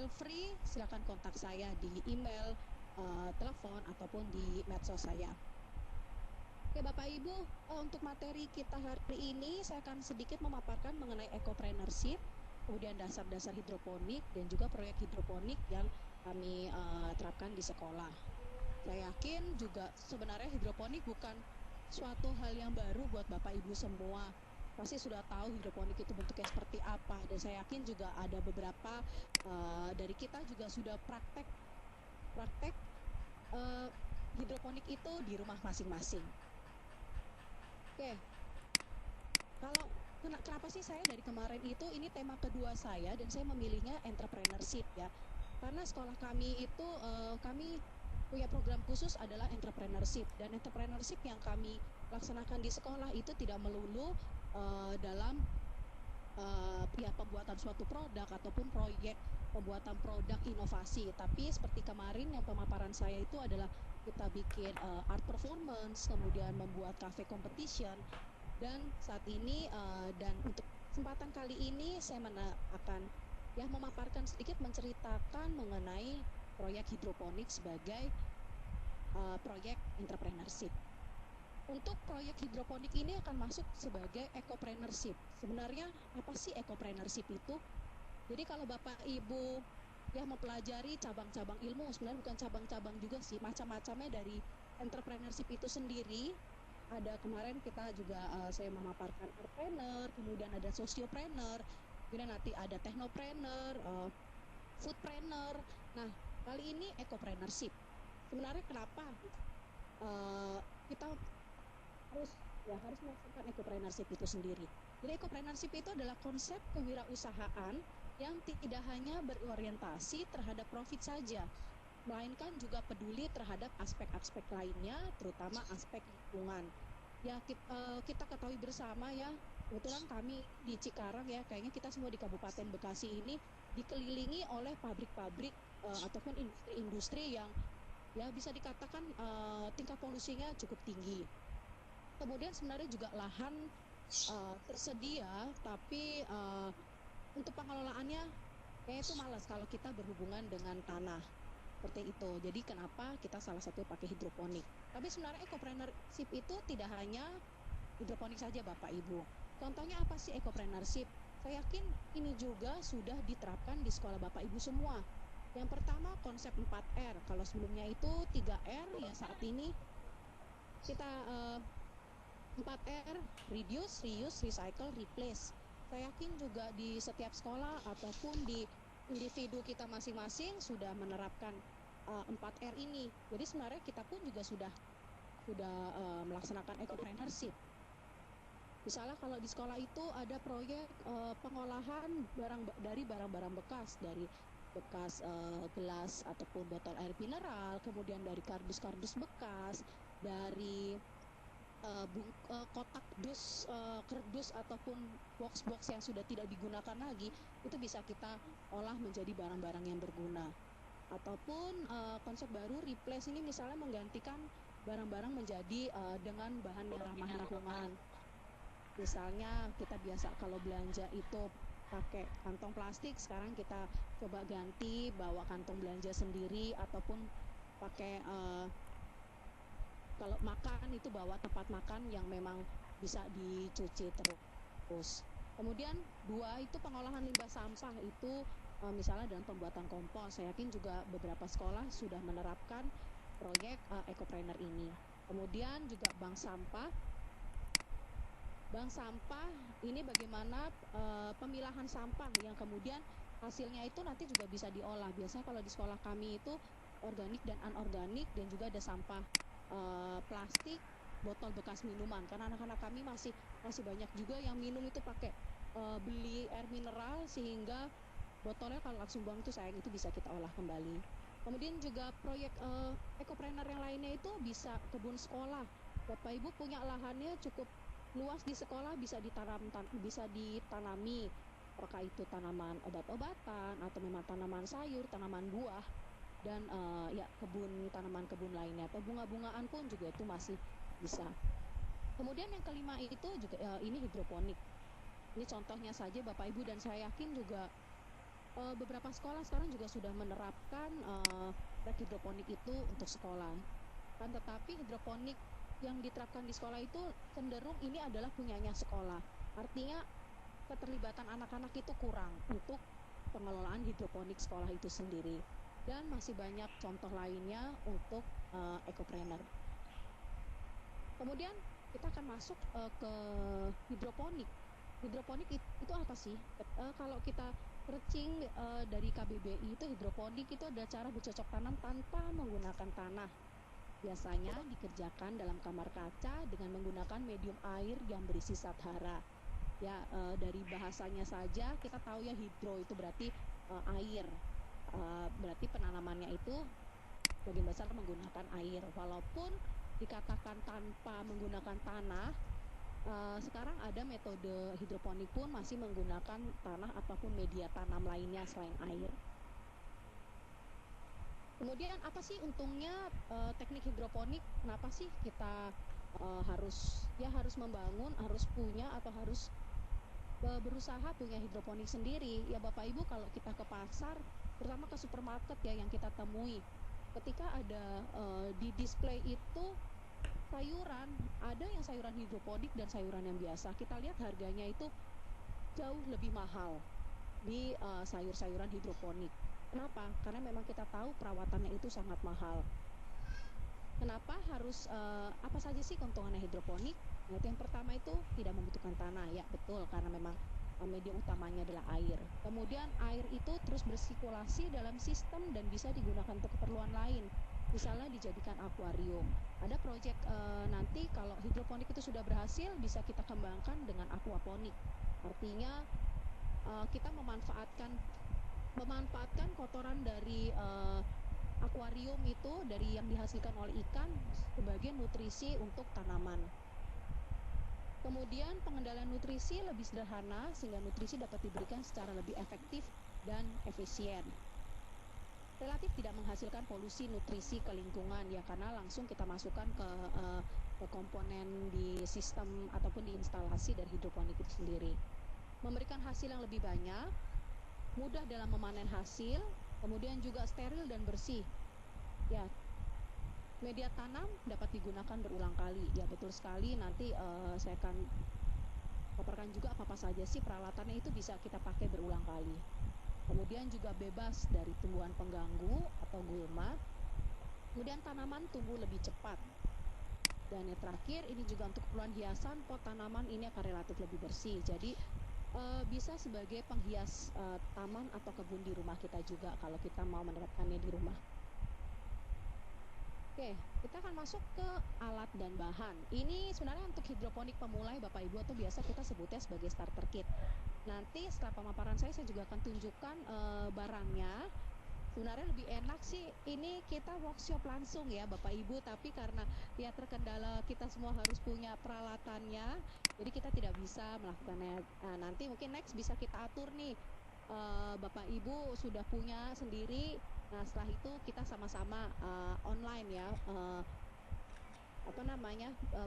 feel free silakan kontak saya di email, telepon ataupun di medsos saya. Oke Bapak Ibu, untuk materi kita hari ini saya akan sedikit memaparkan mengenai ecopreneurship, kemudian dasar-dasar hidroponik dan juga proyek hidroponik yang kami terapkan di sekolah. Saya yakin juga sebenarnya hidroponik bukan suatu hal yang baru buat Bapak Ibu semua. Pasti sudah tahu hidroponik itu bentuknya seperti apa, dan saya yakin juga ada beberapa dari kita juga sudah praktek uh, hidroponik itu di rumah masing-masing. Oke, kalau kenapa sih saya dari kemarin itu ini tema kedua saya dan saya memilihnya entrepreneurship ya, karena sekolah kami itu kami punya program khusus adalah entrepreneurship, dan entrepreneurship yang kami laksanakan di sekolah itu tidak melulu dalam ya pembuatan suatu produk ataupun proyek pembuatan produk inovasi, tapi seperti kemarin yang pemaparan saya itu adalah kita bikin art performance, kemudian membuat cafe competition, dan saat ini dan untuk kesempatan kali ini saya akan ya memaparkan sedikit menceritakan mengenai proyek hidroponik sebagai proyek entrepreneurship. Untuk proyek hidroponik ini akan masuk sebagai ecopreneurship. Sebenarnya apa sih ecopreneurship itu? Jadi kalau Bapak Ibu ya mempelajari cabang-cabang ilmu, sebenarnya bukan cabang-cabang juga sih, macam-macamnya dari entrepreneurship itu sendiri. Ada kemarin kita juga saya memaparkan artpreneur, kemudian ada sociopreneur, kemudian nanti ada technopreneur, foodpreneur. Nah, kali ini ecopreneurship. Sebenarnya kenapa kita harus melakukan ecopreneurship itu sendiri. Jadi ecopreneurship itu adalah konsep kewirausahaan yang tidak hanya berorientasi terhadap profit saja, melainkan juga peduli terhadap aspek-aspek lainnya, terutama aspek lingkungan. Ya kita ketahui bersama ya, kebetulan kami di Cikarang ya, kayaknya kita semua di Kabupaten Bekasi ini dikelilingi oleh pabrik-pabrik ataupun industri-industri yang ya bisa dikatakan tingkat polusinya cukup tinggi. Kemudian sebenarnya juga lahan tersedia, tapi untuk pengelolaannya kayak itu malas kalau kita berhubungan dengan tanah seperti itu. Jadi kenapa kita salah satu pakai hidroponik. Tapi sebenarnya ecopreneurship itu tidak hanya hidroponik saja Bapak Ibu. Contohnya apa sih ecopreneurship? Saya yakin ini juga sudah diterapkan di sekolah Bapak Ibu semua. Yang pertama konsep 4R. Kalau sebelumnya itu 3R, ya saat ini kita 4R, reduce, reuse, recycle, replace. Saya yakin juga di setiap sekolah ataupun di individu kita masing-masing sudah menerapkan 4R ini. Jadi sebenarnya kita pun juga sudah melaksanakan ecopreneurship. Misalnya kalau di sekolah itu ada proyek pengolahan dari barang-barang bekas, dari bekas gelas ataupun botol air mineral, kemudian dari kardus-kardus bekas, dari kotak kardus ataupun box-box yang sudah tidak digunakan lagi, itu bisa kita olah menjadi barang-barang yang berguna. Ataupun konsep baru replace ini misalnya menggantikan barang-barang menjadi dengan bahan yang ramah lingkungan. Misalnya kita biasa kalau belanja itu pakai kantong plastik, sekarang kita coba ganti bawa kantong belanja sendiri, ataupun pakai kalau makan itu bawa tempat makan yang memang bisa dicuci terus. Kemudian 2 itu pengolahan limbah sampah itu misalnya dalam pembuatan kompos. Saya yakin juga beberapa sekolah sudah menerapkan proyek ecopreneur ini. Kemudian juga bank sampah. Bank sampah ini bagaimana pemilahan sampah yang kemudian hasilnya itu nanti juga bisa diolah. Biasanya kalau di sekolah kami itu organik dan anorganik, dan juga ada sampah plastik, botol bekas minuman, karena anak-anak kami masih banyak juga yang minum itu pakai beli air mineral, sehingga botolnya kalau langsung buang itu sayang, itu bisa kita olah kembali. Kemudian juga proyek ecopreneur yang lainnya itu bisa kebun sekolah. Bapak Ibu punya lahannya cukup luas di sekolah, bisa ditanami apakah itu tanaman obat-obatan atau memang tanaman sayur, tanaman buah, dan ya tanaman kebun lainnya, atau bunga-bungaan pun juga itu masih bisa. Kemudian yang kelima itu juga ini hidroponik. Ini contohnya saja Bapak Ibu, dan saya yakin juga beberapa sekolah sekarang juga sudah menerapkan rak hidroponik itu untuk sekolah. Kan tetapi hidroponik yang diterapkan di sekolah itu cenderung ini adalah punyanya sekolah. Artinya keterlibatan anak-anak itu kurang untuk pengelolaan hidroponik sekolah itu sendiri. Dan masih banyak contoh lainnya untuk ekopreneur. Kemudian kita akan masuk ke hidroponik. Hidroponik itu apa sih? Kalau kita searching dari KBBI itu hidroponik itu adalah cara bercocok tanam tanpa menggunakan tanah. Biasanya dikerjakan dalam kamar kaca dengan menggunakan medium air yang berisi zat hara. Ya, dari bahasanya saja kita tahu ya hidro itu berarti air. Berarti penanamannya itu bagian besar menggunakan air. Walaupun dikatakan tanpa menggunakan tanah, sekarang ada metode hidroponik pun masih menggunakan tanah ataupun media tanam lainnya selain air. Kemudian apa sih untungnya teknik hidroponik? Kenapa sih kita harus membangun, harus punya atau harus berusaha punya hidroponik sendiri? Ya Bapak Ibu, kalau kita ke pasar, terutama ke supermarket ya yang kita temui, ketika ada di display itu sayuran, ada yang sayuran hidroponik dan sayuran yang biasa. Kita lihat harganya itu jauh lebih mahal di sayur-sayuran hidroponik. Kenapa? Karena memang kita tahu perawatannya itu sangat mahal. Kenapa harus apa saja sih keuntungannya hidroponik? Nah, yang pertama itu tidak membutuhkan tanah, ya betul, karena memang media utamanya adalah air. Kemudian air itu terus bersirkulasi dalam sistem dan bisa digunakan untuk keperluan lain. Misalnya dijadikan akuarium. Ada proyek nanti kalau hidroponik itu sudah berhasil bisa kita kembangkan dengan aquaponik. Artinya kita memanfaatkan kotoran dari akuarium itu dari yang dihasilkan oleh ikan sebagai nutrisi untuk tanaman. Kemudian pengendalian nutrisi lebih sederhana sehingga nutrisi dapat diberikan secara lebih efektif dan efisien. Relatif tidak menghasilkan polusi nutrisi ke lingkungan ya, karena langsung kita masukkan ke komponen di sistem ataupun di instalasi dari hidroponik itu sendiri. Memberikan hasil yang lebih banyak, mudah dalam memanen hasil, kemudian juga steril dan bersih. Ya, media tanam dapat digunakan berulang kali. Ya betul sekali, nanti saya akan paparkan juga apa saja sih peralatannya itu bisa kita pakai berulang kali. Kemudian juga bebas dari tumbuhan pengganggu atau gulma. Kemudian tanaman tumbuh lebih cepat. Dan yang terakhir ini juga untuk keperluan hiasan, pot tanaman ini akan relatif lebih bersih. Jadi bisa sebagai penghias taman atau kebun di rumah kita juga kalau kita mau menerapkannya di rumah. Oke, kita akan masuk ke alat dan bahan. Ini sebenarnya untuk hidroponik pemula Bapak Ibu, atau biasa kita sebutnya sebagai starter kit. Nanti setelah pemaparan saya juga akan tunjukkan barangnya. Sebenarnya lebih enak sih ini kita workshop langsung ya Bapak Ibu, tapi karena ya terkendala kita semua harus punya peralatannya, jadi kita tidak bisa melakukannya. Nah, nanti mungkin next bisa kita atur nih, Bapak Ibu sudah punya sendiri. Nah, setelah itu kita sama-sama online ya,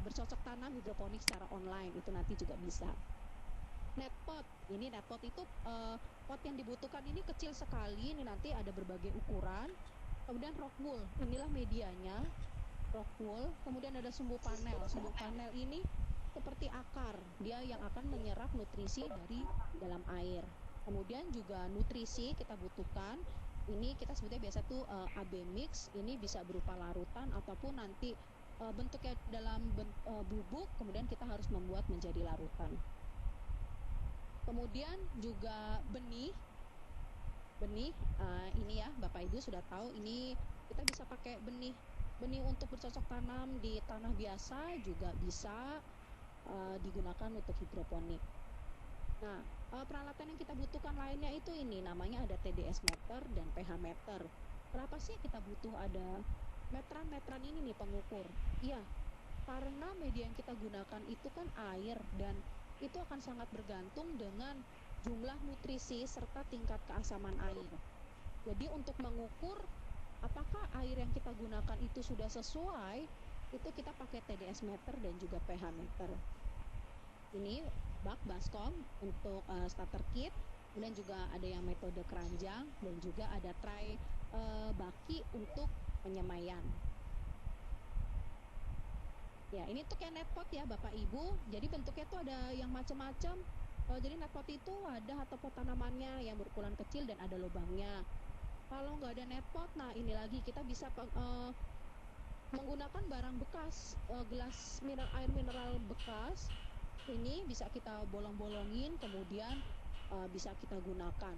bercocok tanam hidroponik secara online, itu nanti juga bisa. Netpot, ini netpot itu pot yang dibutuhkan ini kecil sekali, ini nanti ada berbagai ukuran. Kemudian rock wool, inilah medianya, rock wool. Kemudian ada sumbu panel ini seperti akar, dia yang akan menyerap nutrisi dari dalam air. Kemudian juga nutrisi kita butuhkan, ini kita sebutnya biasa tuh AB mix, ini bisa berupa larutan ataupun nanti bentuknya dalam bubuk, kemudian kita harus membuat menjadi larutan. Kemudian juga benih ini ya Bapak Ibu sudah tahu, ini kita bisa pakai benih untuk bercocok tanam di tanah biasa, juga bisa digunakan untuk hidroponik. Nah, peralatan yang kita butuhkan lainnya itu ini namanya ada TDS meter dan pH meter. Kenapa sih kita butuh ada meteran ini nih pengukur? Iya, karena media yang kita gunakan itu kan air, dan itu akan sangat bergantung dengan jumlah nutrisi serta tingkat keasaman air. Jadi untuk mengukur apakah air yang kita gunakan itu sudah sesuai, itu kita pakai TDS meter dan juga pH meter. Ini bak baskom untuk starter kit. Kemudian juga ada yang metode keranjang dan juga ada tray baki untuk penyemaian. Ya, ini untuk yang netpot ya Bapak Ibu. Jadi bentuknya tuh ada yang macam-macam. Jadi netpot itu wadah atau pot tanamannya yang berukuran kecil dan ada lubangnya. Kalau nggak ada netpot, nah ini lagi kita bisa menggunakan barang bekas, gelas air mineral bekas. Ini bisa kita bolong-bolongin, kemudian bisa kita gunakan.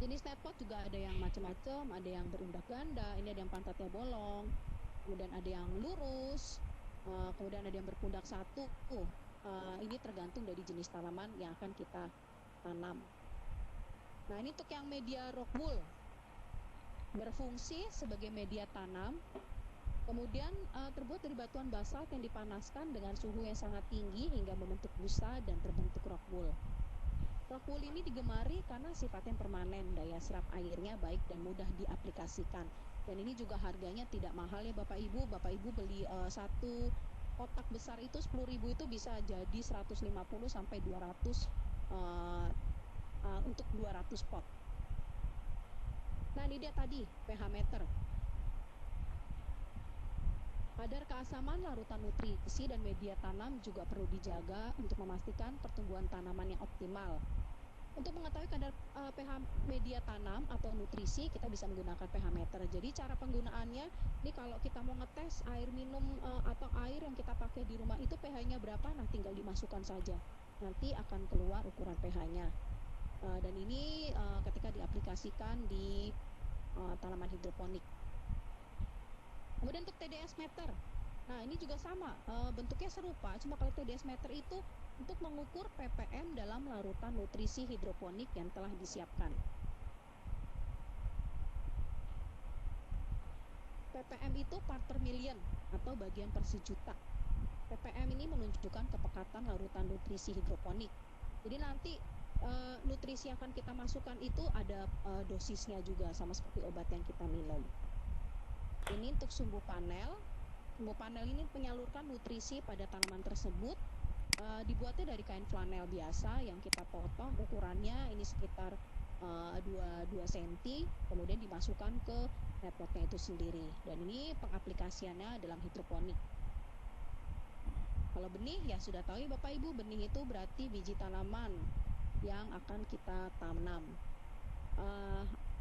Jenis netpot juga ada yang macam-macam, ada yang berundak ganda, ini ada yang pantatnya bolong, kemudian ada yang lurus, kemudian ada yang berpundak satu. Ini tergantung dari jenis tanaman yang akan kita tanam. Nah, ini untuk yang media rock wool, berfungsi sebagai media tanam. Kemudian terbuat dari batuan basalt yang dipanaskan dengan suhu yang sangat tinggi hingga membentuk busa dan terbentuk rock wool. Rock wool ini digemari karena sifatnya permanen, daya serap airnya baik dan mudah diaplikasikan. Dan ini juga harganya tidak mahal ya Bapak Ibu. Bapak Ibu beli satu kotak besar itu 10.000 itu bisa jadi 150 sampai 200 untuk 200 pot. Nah, ini dia tadi pH meter. Kadar keasaman, larutan nutrisi dan media tanam juga perlu dijaga untuk memastikan pertumbuhan tanaman yang optimal. Untuk mengetahui kadar pH media tanam atau nutrisi, kita bisa menggunakan pH meter. Jadi cara penggunaannya, ini kalau kita mau ngetes air minum atau air yang kita pakai di rumah itu pH-nya berapa, nah tinggal dimasukkan saja. Nanti akan keluar ukuran pH-nya. Dan ini ketika diaplikasikan di tanaman hidroponik. Kemudian untuk TDS meter, nah ini juga sama, bentuknya serupa, cuma kalau TDS meter itu untuk mengukur ppm dalam larutan nutrisi hidroponik yang telah disiapkan. ppm itu part per million atau bagian per sejuta. ppm ini menunjukkan kepekatan larutan nutrisi hidroponik. Jadi nanti nutrisi yang akan kita masukkan itu ada dosisnya juga, sama seperti obat yang kita minum. Ini untuk sumbu panel. Sumbu panel ini menyalurkan nutrisi pada tanaman tersebut. Dibuatnya dari kain flanel biasa yang kita potong, ukurannya ini sekitar 2 cm, kemudian dimasukkan ke netpotnya itu sendiri. Dan ini pengaplikasiannya dalam hidroponik. Kalau benih ya sudah tahu ya Bapak Ibu, benih itu berarti biji tanaman yang akan kita tanam.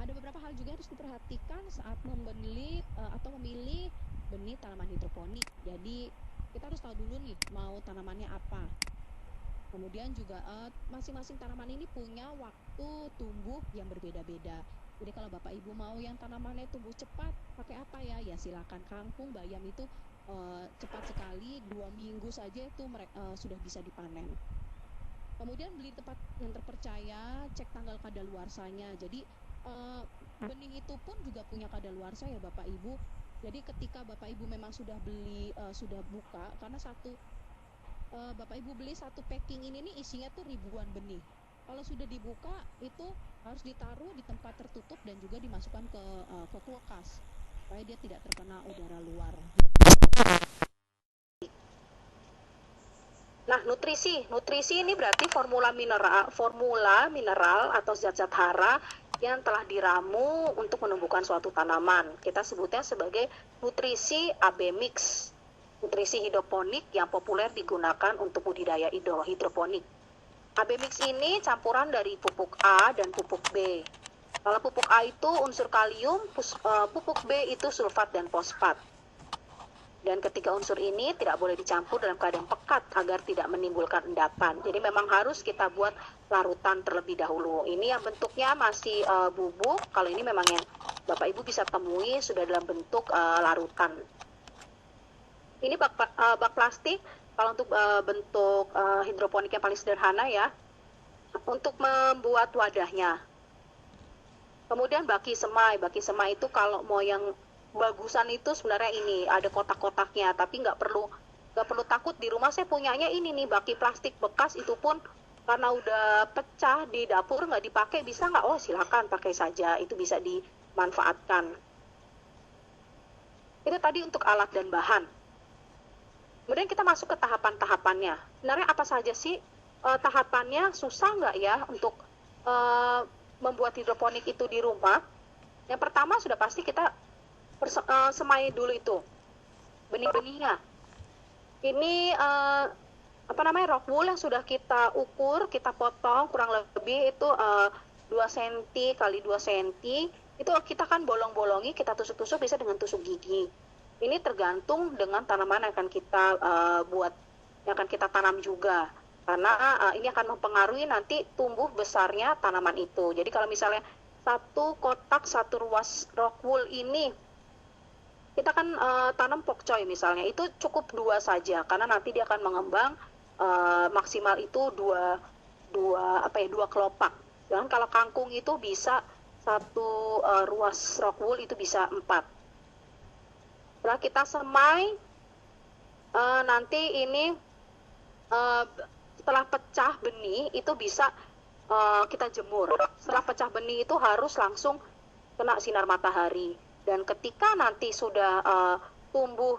Ada beberapa hal juga harus diperhatikan saat memilih benih tanaman hidroponik. Jadi kita harus tahu dulu nih mau tanamannya apa. Kemudian juga masing-masing tanaman ini punya waktu tumbuh yang berbeda-beda. Jadi kalau Bapak Ibu mau yang tanamannya tumbuh cepat, pakai apa ya? Ya silakan, kangkung, bayam itu cepat sekali, 2 minggu saja itu sudah bisa dipanen. Kemudian beli tempat yang terpercaya, cek tanggal kadaluarsanya. Jadi benih itu pun juga punya kadaluarsa ya Bapak Ibu. Jadi ketika Bapak Ibu memang sudah beli, sudah buka, karena Bapak Ibu beli satu packing ini nih isinya tuh ribuan benih. Kalau sudah dibuka itu harus ditaruh di tempat tertutup dan juga dimasukkan ke kulkas supaya dia tidak terkena udara luar. Nah, nutrisi ini berarti formula mineral atau zat-zat hara yang telah diramu untuk menumbuhkan suatu tanaman. Kita sebutnya sebagai nutrisi AB mix, nutrisi hidroponik yang populer digunakan untuk budidaya hidroponik. AB mix ini campuran dari pupuk A dan pupuk B. Kalau pupuk A itu unsur kalium, pupuk B itu sulfat dan fosfat. Dan ketiga unsur ini tidak boleh dicampur dalam keadaan pekat agar tidak menimbulkan endapan. Jadi memang harus kita buat larutan terlebih dahulu. Ini yang bentuknya masih bubuk. Kalau ini memang yang Bapak Ibu bisa temui sudah dalam bentuk larutan. Ini bak plastik. Kalau untuk bentuk hidroponik yang paling sederhana ya, untuk membuat wadahnya. Kemudian baki semai itu kalau mau yang bagusan itu sebenarnya ini ada kotak-kotaknya, tapi nggak perlu takut. Di rumah saya punyanya ini nih, baki plastik bekas, itu pun karena udah pecah di dapur nggak dipakai, bisa nggak? Oh silakan pakai saja, itu bisa dimanfaatkan. Itu tadi untuk alat dan bahan. Kemudian kita masuk ke tahapan-tahapannya. Sebenarnya apa saja sih tahapannya? Susah nggak ya untuk membuat hidroponik itu di rumah, yang pertama sudah pasti kita semai dulu itu benih-benihnya. Ini rock wool yang sudah kita ukur, kita potong kurang lebih itu 2 cm kali 2 cm. Itu kita kan bolong-bolongi, kita tusuk-tusuk bisa dengan tusuk gigi. Ini tergantung dengan tanaman yang akan kita yang akan kita tanam juga. Karena ini akan mempengaruhi nanti tumbuh besarnya tanaman itu. Jadi kalau misalnya satu kotak, satu ruas rock wool ini kita kan tanam pokcoy misalnya, itu cukup 2 saja karena nanti dia akan mengembang maksimal itu 2 kelopak. Dan kalau kangkung itu bisa satu ruas rock wool itu bisa 4. Setelah kita semai, nanti ini setelah pecah benih itu bisa kita jemur. Setelah pecah benih itu harus langsung kena sinar matahari. Dan ketika nanti sudah tumbuh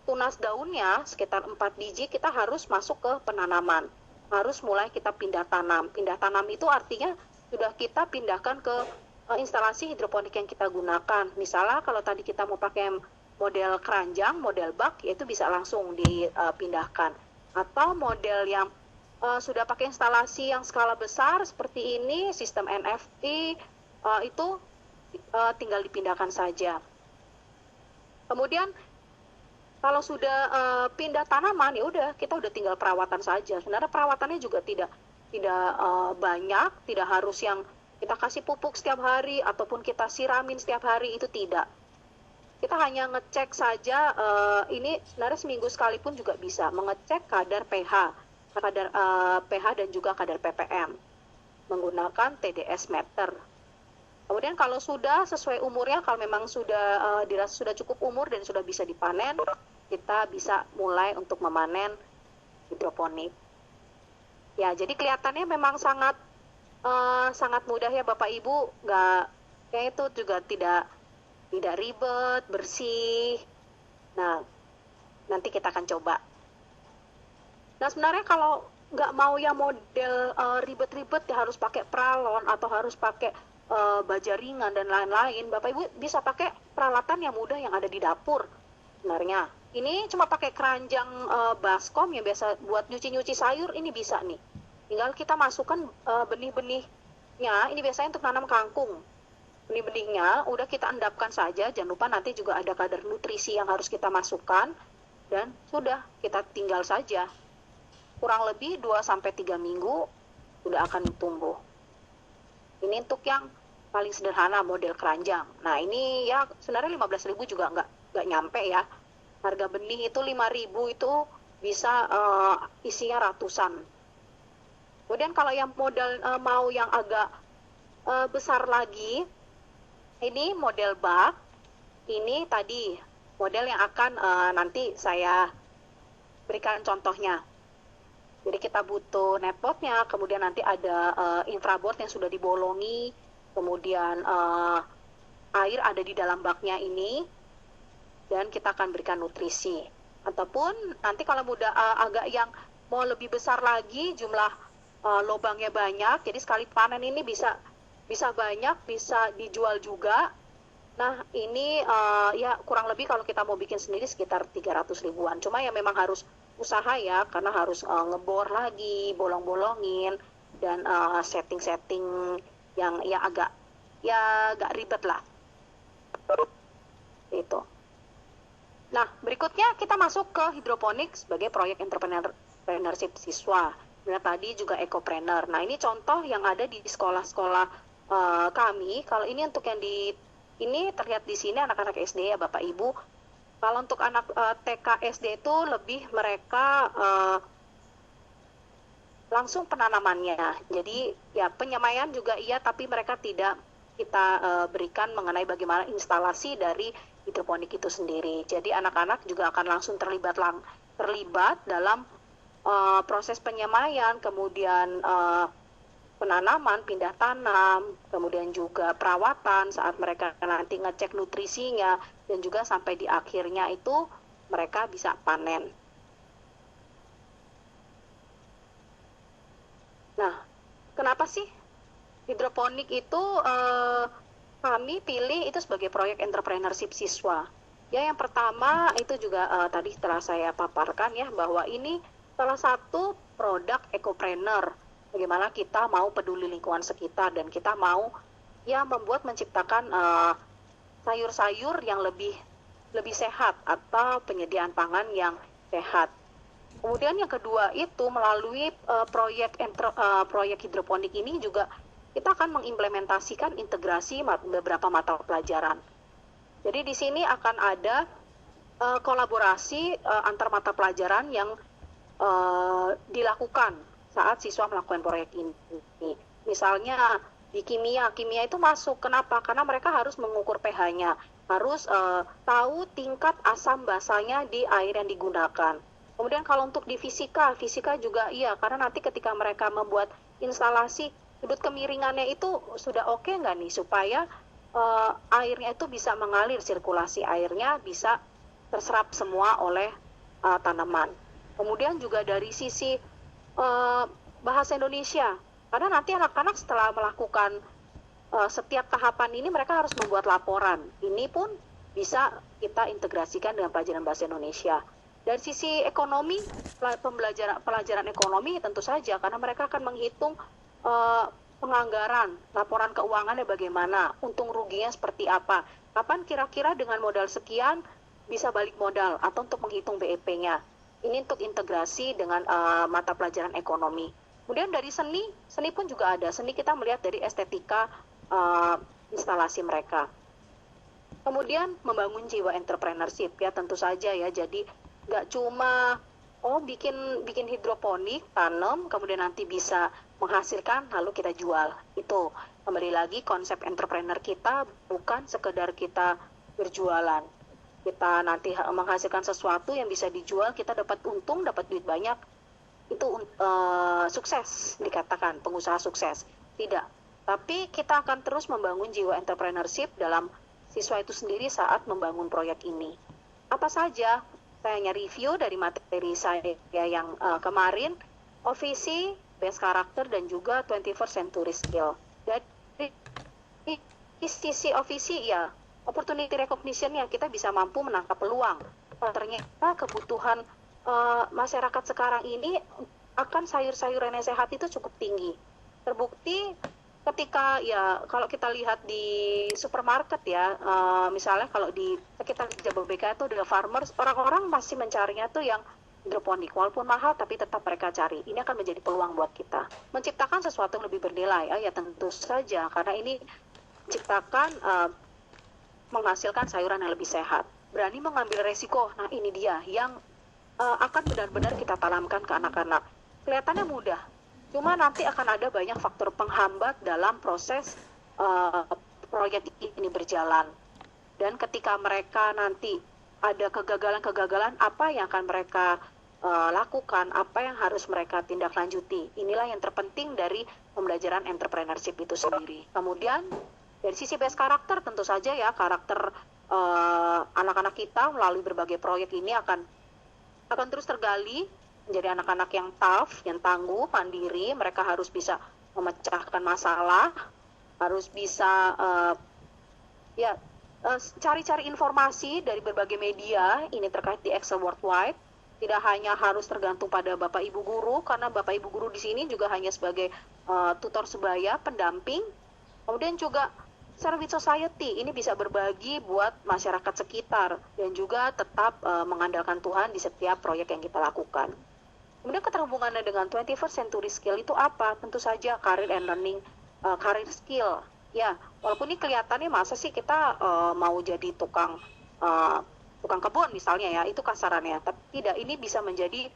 tunas daunnya sekitar 4 biji, kita harus masuk ke penanaman. Harus mulai kita pindah tanam. Pindah tanam itu artinya sudah kita pindahkan ke instalasi hidroponik yang kita gunakan. Misalnya kalau tadi kita mau pakai model keranjang, model bak, yaitu bisa langsung dipindahkan. Atau model yang sudah pakai instalasi yang skala besar seperti ini, sistem NFT, itu tinggal dipindahkan saja. Kemudian kalau sudah pindah tanaman, ya udah kita udah tinggal perawatan saja. Sebenarnya perawatannya juga tidak banyak, tidak harus yang kita kasih pupuk setiap hari ataupun kita siramin setiap hari, itu tidak. Kita hanya ngecek saja, ini sebenarnya seminggu sekali pun juga bisa mengecek kadar pH dan juga kadar ppm menggunakan TDS meter. Kemudian kalau sudah sesuai umurnya, kalau memang sudah dirasa sudah cukup umur dan sudah bisa dipanen, kita bisa mulai untuk memanen hidroponik. Ya, jadi kelihatannya memang sangat mudah ya Bapak Ibu, kayak itu juga tidak ribet, bersih. Nah, nanti kita akan coba. Nah, sebenarnya kalau nggak mau yang model ribet-ribet, ya harus pakai pralon atau harus pakai baja ringan dan lain-lain, Bapak Ibu bisa pakai peralatan yang mudah yang ada di dapur. Sebenarnya ini cuma pakai keranjang baskom yang biasa buat nyuci-nyuci sayur, ini bisa nih. Tinggal kita masukkan benih-benihnya, ini biasanya untuk nanam kangkung. Benih-benihnya udah kita endapkan saja, jangan lupa nanti juga ada kadar nutrisi yang harus kita masukkan, dan sudah kita tinggal saja. Kurang lebih 2-3 minggu sudah akan tumbuh. Ini untuk yang paling sederhana model keranjang. Nah, ini ya sebenarnya 15.000 juga nggak nyampe ya. Harga benih itu 5.000 itu bisa isinya ratusan. Kemudian kalau yang model mau yang agak besar lagi, ini model bak. Ini tadi model yang akan nanti saya berikan contohnya. Jadi kita butuh netpotnya, kemudian nanti ada infraboard yang sudah dibolongi, kemudian air ada di dalam baknya ini, dan kita akan berikan nutrisi. Ataupun nanti kalau agak yang mau lebih besar lagi, jumlah lubangnya banyak, jadi sekali panen ini bisa banyak, bisa dijual juga. Nah, ini ya kurang lebih kalau kita mau bikin sendiri sekitar 300 ribuan. Cuma ya memang harus usaha ya, karena harus ngebor lagi, bolong-bolongin, dan setting-setting yang ya agak ribet lah. Itu. Nah, berikutnya kita masuk ke hidroponik sebagai proyek entrepreneurship siswa. Nah, tadi juga ekopreneur. Nah, ini contoh yang ada di sekolah-sekolah kami. Kalau ini untuk yang ini terlihat di sini anak-anak SD ya Bapak Ibu. Kalau untuk anak TK SD itu lebih mereka langsung penanamannya. Jadi ya penyemaian juga iya, tapi mereka tidak kita berikan mengenai bagaimana instalasi dari hidroponik itu sendiri. Jadi anak-anak juga akan langsung terlibat dalam proses penyemaian, kemudian penanaman, pindah tanam, kemudian juga perawatan saat mereka nanti ngecek nutrisinya, dan juga sampai di akhirnya itu mereka bisa panen. Nah, kenapa sih hidroponik itu kami pilih itu sebagai proyek entrepreneurship siswa. Ya, yang pertama itu juga tadi setelah saya paparkan ya, bahwa ini salah satu produk ekopreneur. Bagaimana kita mau peduli lingkungan sekitar dan kita mau ya menciptakan sayur-sayur yang lebih sehat atau penyediaan pangan yang sehat. Kemudian yang kedua itu melalui proyek hidroponik ini juga kita akan mengimplementasikan integrasi beberapa mata pelajaran. Jadi di sini akan ada kolaborasi antar mata pelajaran yang dilakukan saat siswa melakukan proyek ini. Misalnya di kimia itu masuk. Kenapa? Karena mereka harus mengukur pH-nya, harus tahu tingkat asam basanya di air yang digunakan. Kemudian kalau untuk di fisika juga iya, karena nanti ketika mereka membuat instalasi, sudut kemiringannya itu sudah oke nggak nih, supaya airnya itu bisa mengalir, sirkulasi airnya bisa terserap semua oleh tanaman. Kemudian juga dari sisi bahasa Indonesia, karena nanti anak-anak setelah melakukan setiap tahapan ini mereka harus membuat laporan. Ini pun bisa kita integrasikan dengan pelajaran bahasa Indonesia. Dari sisi ekonomi, pelajaran ekonomi tentu saja, karena mereka akan menghitung penganggaran, laporan keuangannya bagaimana, untung ruginya seperti apa, kapan kira-kira dengan modal sekian bisa balik modal, atau untuk menghitung BEP-nya. Ini untuk integrasi dengan mata pelajaran ekonomi. Kemudian dari seni pun juga ada. Seni kita melihat dari estetika instalasi mereka. Kemudian membangun jiwa entrepreneurship ya, tentu saja ya. Jadi nggak cuma bikin hidroponik, tanam, kemudian nanti bisa menghasilkan lalu kita jual. Itu kembali lagi konsep entrepreneur kita bukan sekedar kita berjualan. Kita nanti menghasilkan sesuatu yang bisa dijual, kita dapat untung, dapat duit banyak. Itu sukses, dikatakan pengusaha sukses. Tidak. Tapi kita akan terus membangun jiwa entrepreneurship dalam siswa itu sendiri saat membangun proyek ini. Apa saja? Saya hanya review dari materi saya yang kemarin, OVC, Best Character, dan juga 21st Century Skill. Dari sisi OVC ya, opportunity recognition yang kita bisa mampu menangkap peluang. Ternyata kebutuhan masyarakat sekarang ini akan sayur-sayuran yang sehat itu cukup tinggi. Terbukti ketika ya kalau kita lihat di supermarket ya, misalnya kalau di sekitar Jababeka itu ada farmers, orang-orang masih mencarinya tuh yang hidroponik, walaupun mahal tapi tetap mereka cari. Ini akan menjadi peluang buat kita menciptakan sesuatu yang lebih bernilai ya tentu saja, karena ini menciptakan menghasilkan sayuran yang lebih sehat, berani mengambil resiko. Nah ini dia yang akan benar-benar kita tanamkan ke anak-anak. Kelihatannya mudah, cuma nanti akan ada banyak faktor penghambat dalam proses proyek ini berjalan. Dan ketika mereka nanti ada kegagalan-kegagalan, apa yang akan mereka lakukan, apa yang harus mereka tindak lanjuti. Inilah yang terpenting dari pembelajaran entrepreneurship itu sendiri. Kemudian dari sisi base karakter, tentu saja ya karakter anak-anak kita melalui berbagai proyek ini akan terus tergali menjadi anak-anak yang tough, yang tangguh, mandiri. Mereka harus bisa memecahkan masalah, harus bisa cari-cari informasi dari berbagai media ini terkait di Excel Worldwide. Tidak hanya harus tergantung pada Bapak Ibu guru, karena Bapak Ibu guru di sini juga hanya sebagai tutor sebaya, pendamping. Kemudian juga service society ini bisa berbagi buat masyarakat sekitar dan juga tetap mengandalkan Tuhan di setiap proyek yang kita lakukan. Kemudian keterhubungannya dengan 21st Century Skill itu apa? Tentu saja career and learning, career skill. Ya, walaupun ini kelihatannya masa sih kita mau jadi tukang kebun misalnya ya, itu kasarannya. Tapi tidak, ini bisa menjadi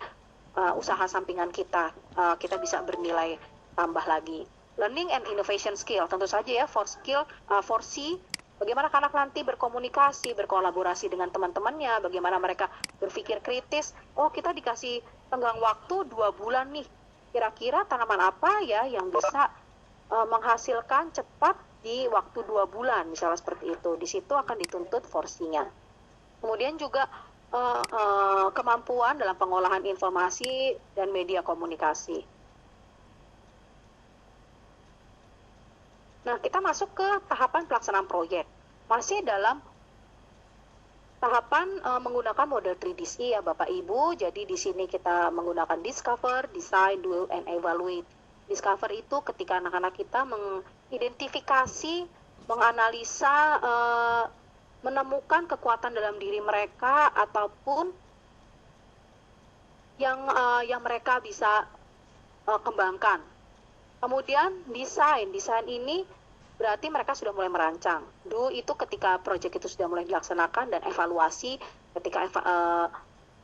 usaha sampingan kita. Kita bisa bernilai tambah lagi. Learning and innovation skill, tentu saja ya, 4C, bagaimana anak nanti berkomunikasi, berkolaborasi dengan teman-temannya, bagaimana mereka berpikir kritis. Oh, kita dikasih tenggang waktu 2 bulan nih, kira-kira tanaman apa ya yang bisa menghasilkan cepat di waktu 2 bulan, misalnya seperti itu. Di situ akan dituntut 4C-nya. Kemudian juga kemampuan dalam pengolahan informasi dan media komunikasi. Nah, kita masuk ke tahapan pelaksanaan proyek. Masih dalam tahapan menggunakan model 3DCE ya Bapak Ibu. Jadi di sini kita menggunakan discover, design, do, and evaluate. Discover itu ketika anak-anak kita mengidentifikasi, menganalisa, menemukan kekuatan dalam diri mereka ataupun yang mereka bisa kembangkan. Kemudian desain ini berarti mereka sudah mulai merancang. Do itu ketika proyek itu sudah mulai dilaksanakan, dan evaluasi ketika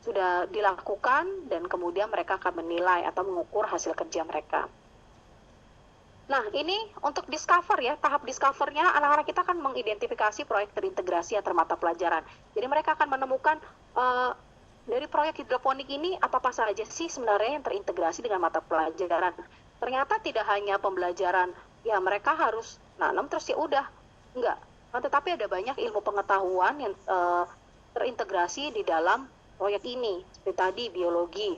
sudah dilakukan, dan kemudian mereka akan menilai atau mengukur hasil kerja mereka. Nah, ini untuk discover ya, tahap discovernya anak-anak kita akan mengidentifikasi proyek terintegrasi antar mata pelajaran. Jadi mereka akan menemukan dari proyek hidroponik ini apa-apa saja sih sebenarnya yang terintegrasi dengan mata pelajaran. Ternyata tidak hanya pembelajaran, ya mereka harus nanam terus ya udah, enggak. Tetapi ada banyak ilmu pengetahuan yang terintegrasi di dalam proyek ini, seperti tadi biologi,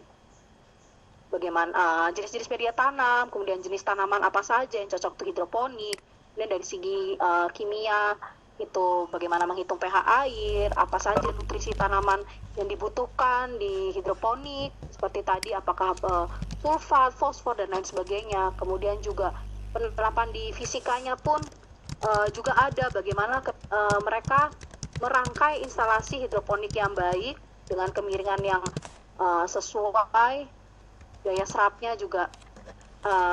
bagaimana jenis-jenis media tanam, kemudian jenis tanaman apa saja yang cocok untuk hidroponik, dan dari segi kimia, itu bagaimana menghitung pH air, apa saja nutrisi tanaman yang dibutuhkan di hidroponik, seperti tadi apakah sulfat, fosfor, dan lain sebagainya. Kemudian juga penerapan di fisikanya pun juga ada bagaimana mereka merangkai instalasi hidroponik yang baik dengan kemiringan yang sesuai, daya serapnya juga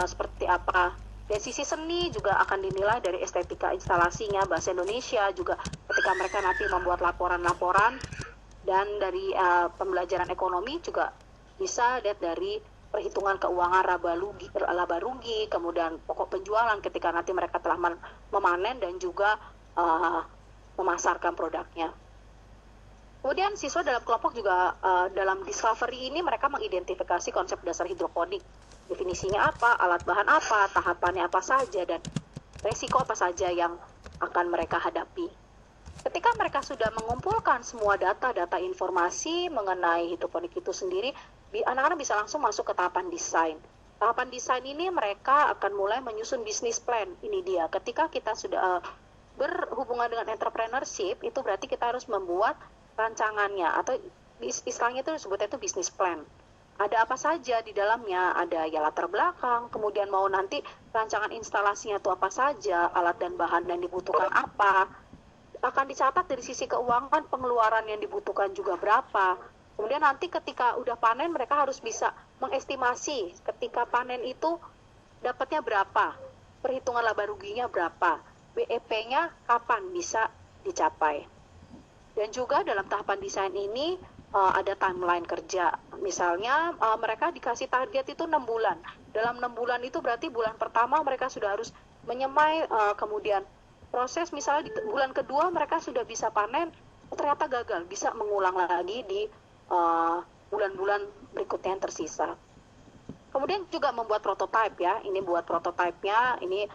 seperti apa. Dari sisi seni juga akan dinilai dari estetika instalasinya, bahasa Indonesia juga ketika mereka nanti membuat laporan-laporan, dan dari pembelajaran ekonomi juga bisa lihat dari perhitungan keuangan laba rugi, kemudian pokok penjualan ketika nanti mereka telah memanen dan juga memasarkan produknya. Kemudian siswa dalam kelompok juga dalam discovery ini mereka mengidentifikasi konsep dasar hidroponik. Definisinya apa, alat bahan apa, tahapannya apa saja, dan resiko apa saja yang akan mereka hadapi. Ketika mereka sudah mengumpulkan semua data informasi mengenai hidroponik itu sendiri, anak-anak bisa langsung masuk ke tahapan desain. Tahapan desain ini mereka akan mulai menyusun bisnis plan. Ini dia, ketika kita sudah berhubungan dengan entrepreneurship, itu berarti kita harus membuat rancangannya, atau istilahnya itu disebutnya itu bisnis plan. Ada apa saja di dalamnya, ada ya latar belakang, kemudian mau nanti rancangan instalasinya itu apa saja, alat dan bahan yang dibutuhkan apa, akan dicatat dari sisi keuangan, pengeluaran yang dibutuhkan juga berapa. Kemudian nanti ketika udah panen mereka harus bisa mengestimasi ketika panen itu dapatnya berapa, perhitungan laba ruginya berapa, BEP-nya kapan bisa dicapai. Dan juga dalam tahapan desain ini ada timeline kerja. Misalnya mereka dikasih target itu 6 bulan. Dalam 6 bulan itu berarti bulan pertama mereka sudah harus menyemai, kemudian proses misalnya di bulan kedua mereka sudah bisa panen, ternyata gagal, bisa mengulang lagi di bulan-bulan berikutnya yang tersisa. Kemudian juga membuat prototipe ya. Ini buat prototipenya, ini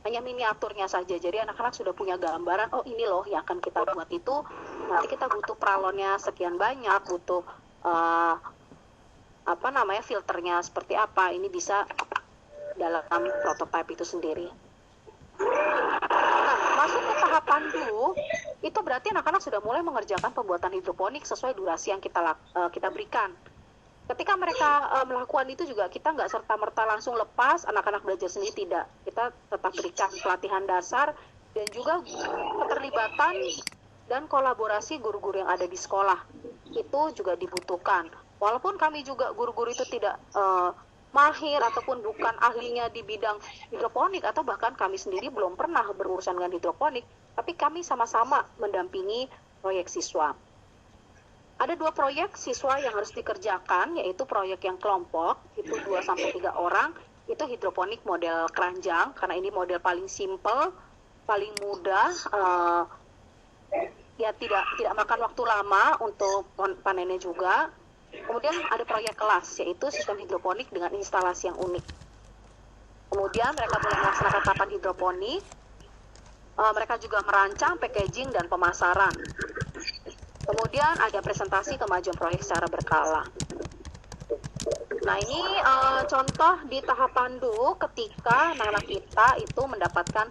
hanya miniaturnya saja. Jadi anak-anak sudah punya gambaran, oh ini loh yang akan kita buat itu. Nanti kita butuh pralonnya sekian banyak, butuh filternya seperti apa. Ini bisa dalam prototipe itu sendiri. Nah, masuk ke tahapan dulu, itu berarti anak-anak sudah mulai mengerjakan pembuatan hidroponik sesuai durasi yang kita berikan. Ketika mereka melakukan itu juga kita nggak serta-merta langsung lepas anak-anak belajar sendiri, tidak. Kita tetap berikan pelatihan dasar dan juga keterlibatan dan kolaborasi guru-guru yang ada di sekolah. Itu juga dibutuhkan. Walaupun kami juga guru-guru itu tidak mahir ataupun bukan ahlinya di bidang hidroponik, atau bahkan kami sendiri belum pernah berurusan dengan hidroponik, tapi kami sama-sama mendampingi proyek siswa. Ada 2 proyek siswa yang harus dikerjakan, yaitu proyek yang kelompok, itu 2-3 orang, itu hidroponik model keranjang, karena ini model paling simple, paling mudah, ya tidak makan waktu lama untuk panennya juga. Kemudian ada proyek kelas, yaitu sistem hidroponik dengan instalasi yang unik. Kemudian mereka boleh melaksanakan tahapan hidroponik, mereka juga merancang, packaging, dan pemasaran. Kemudian ada presentasi kemajuan proyek secara berkala. Nah, ini contoh di tahap pandu ketika anak-anak kita itu mendapatkan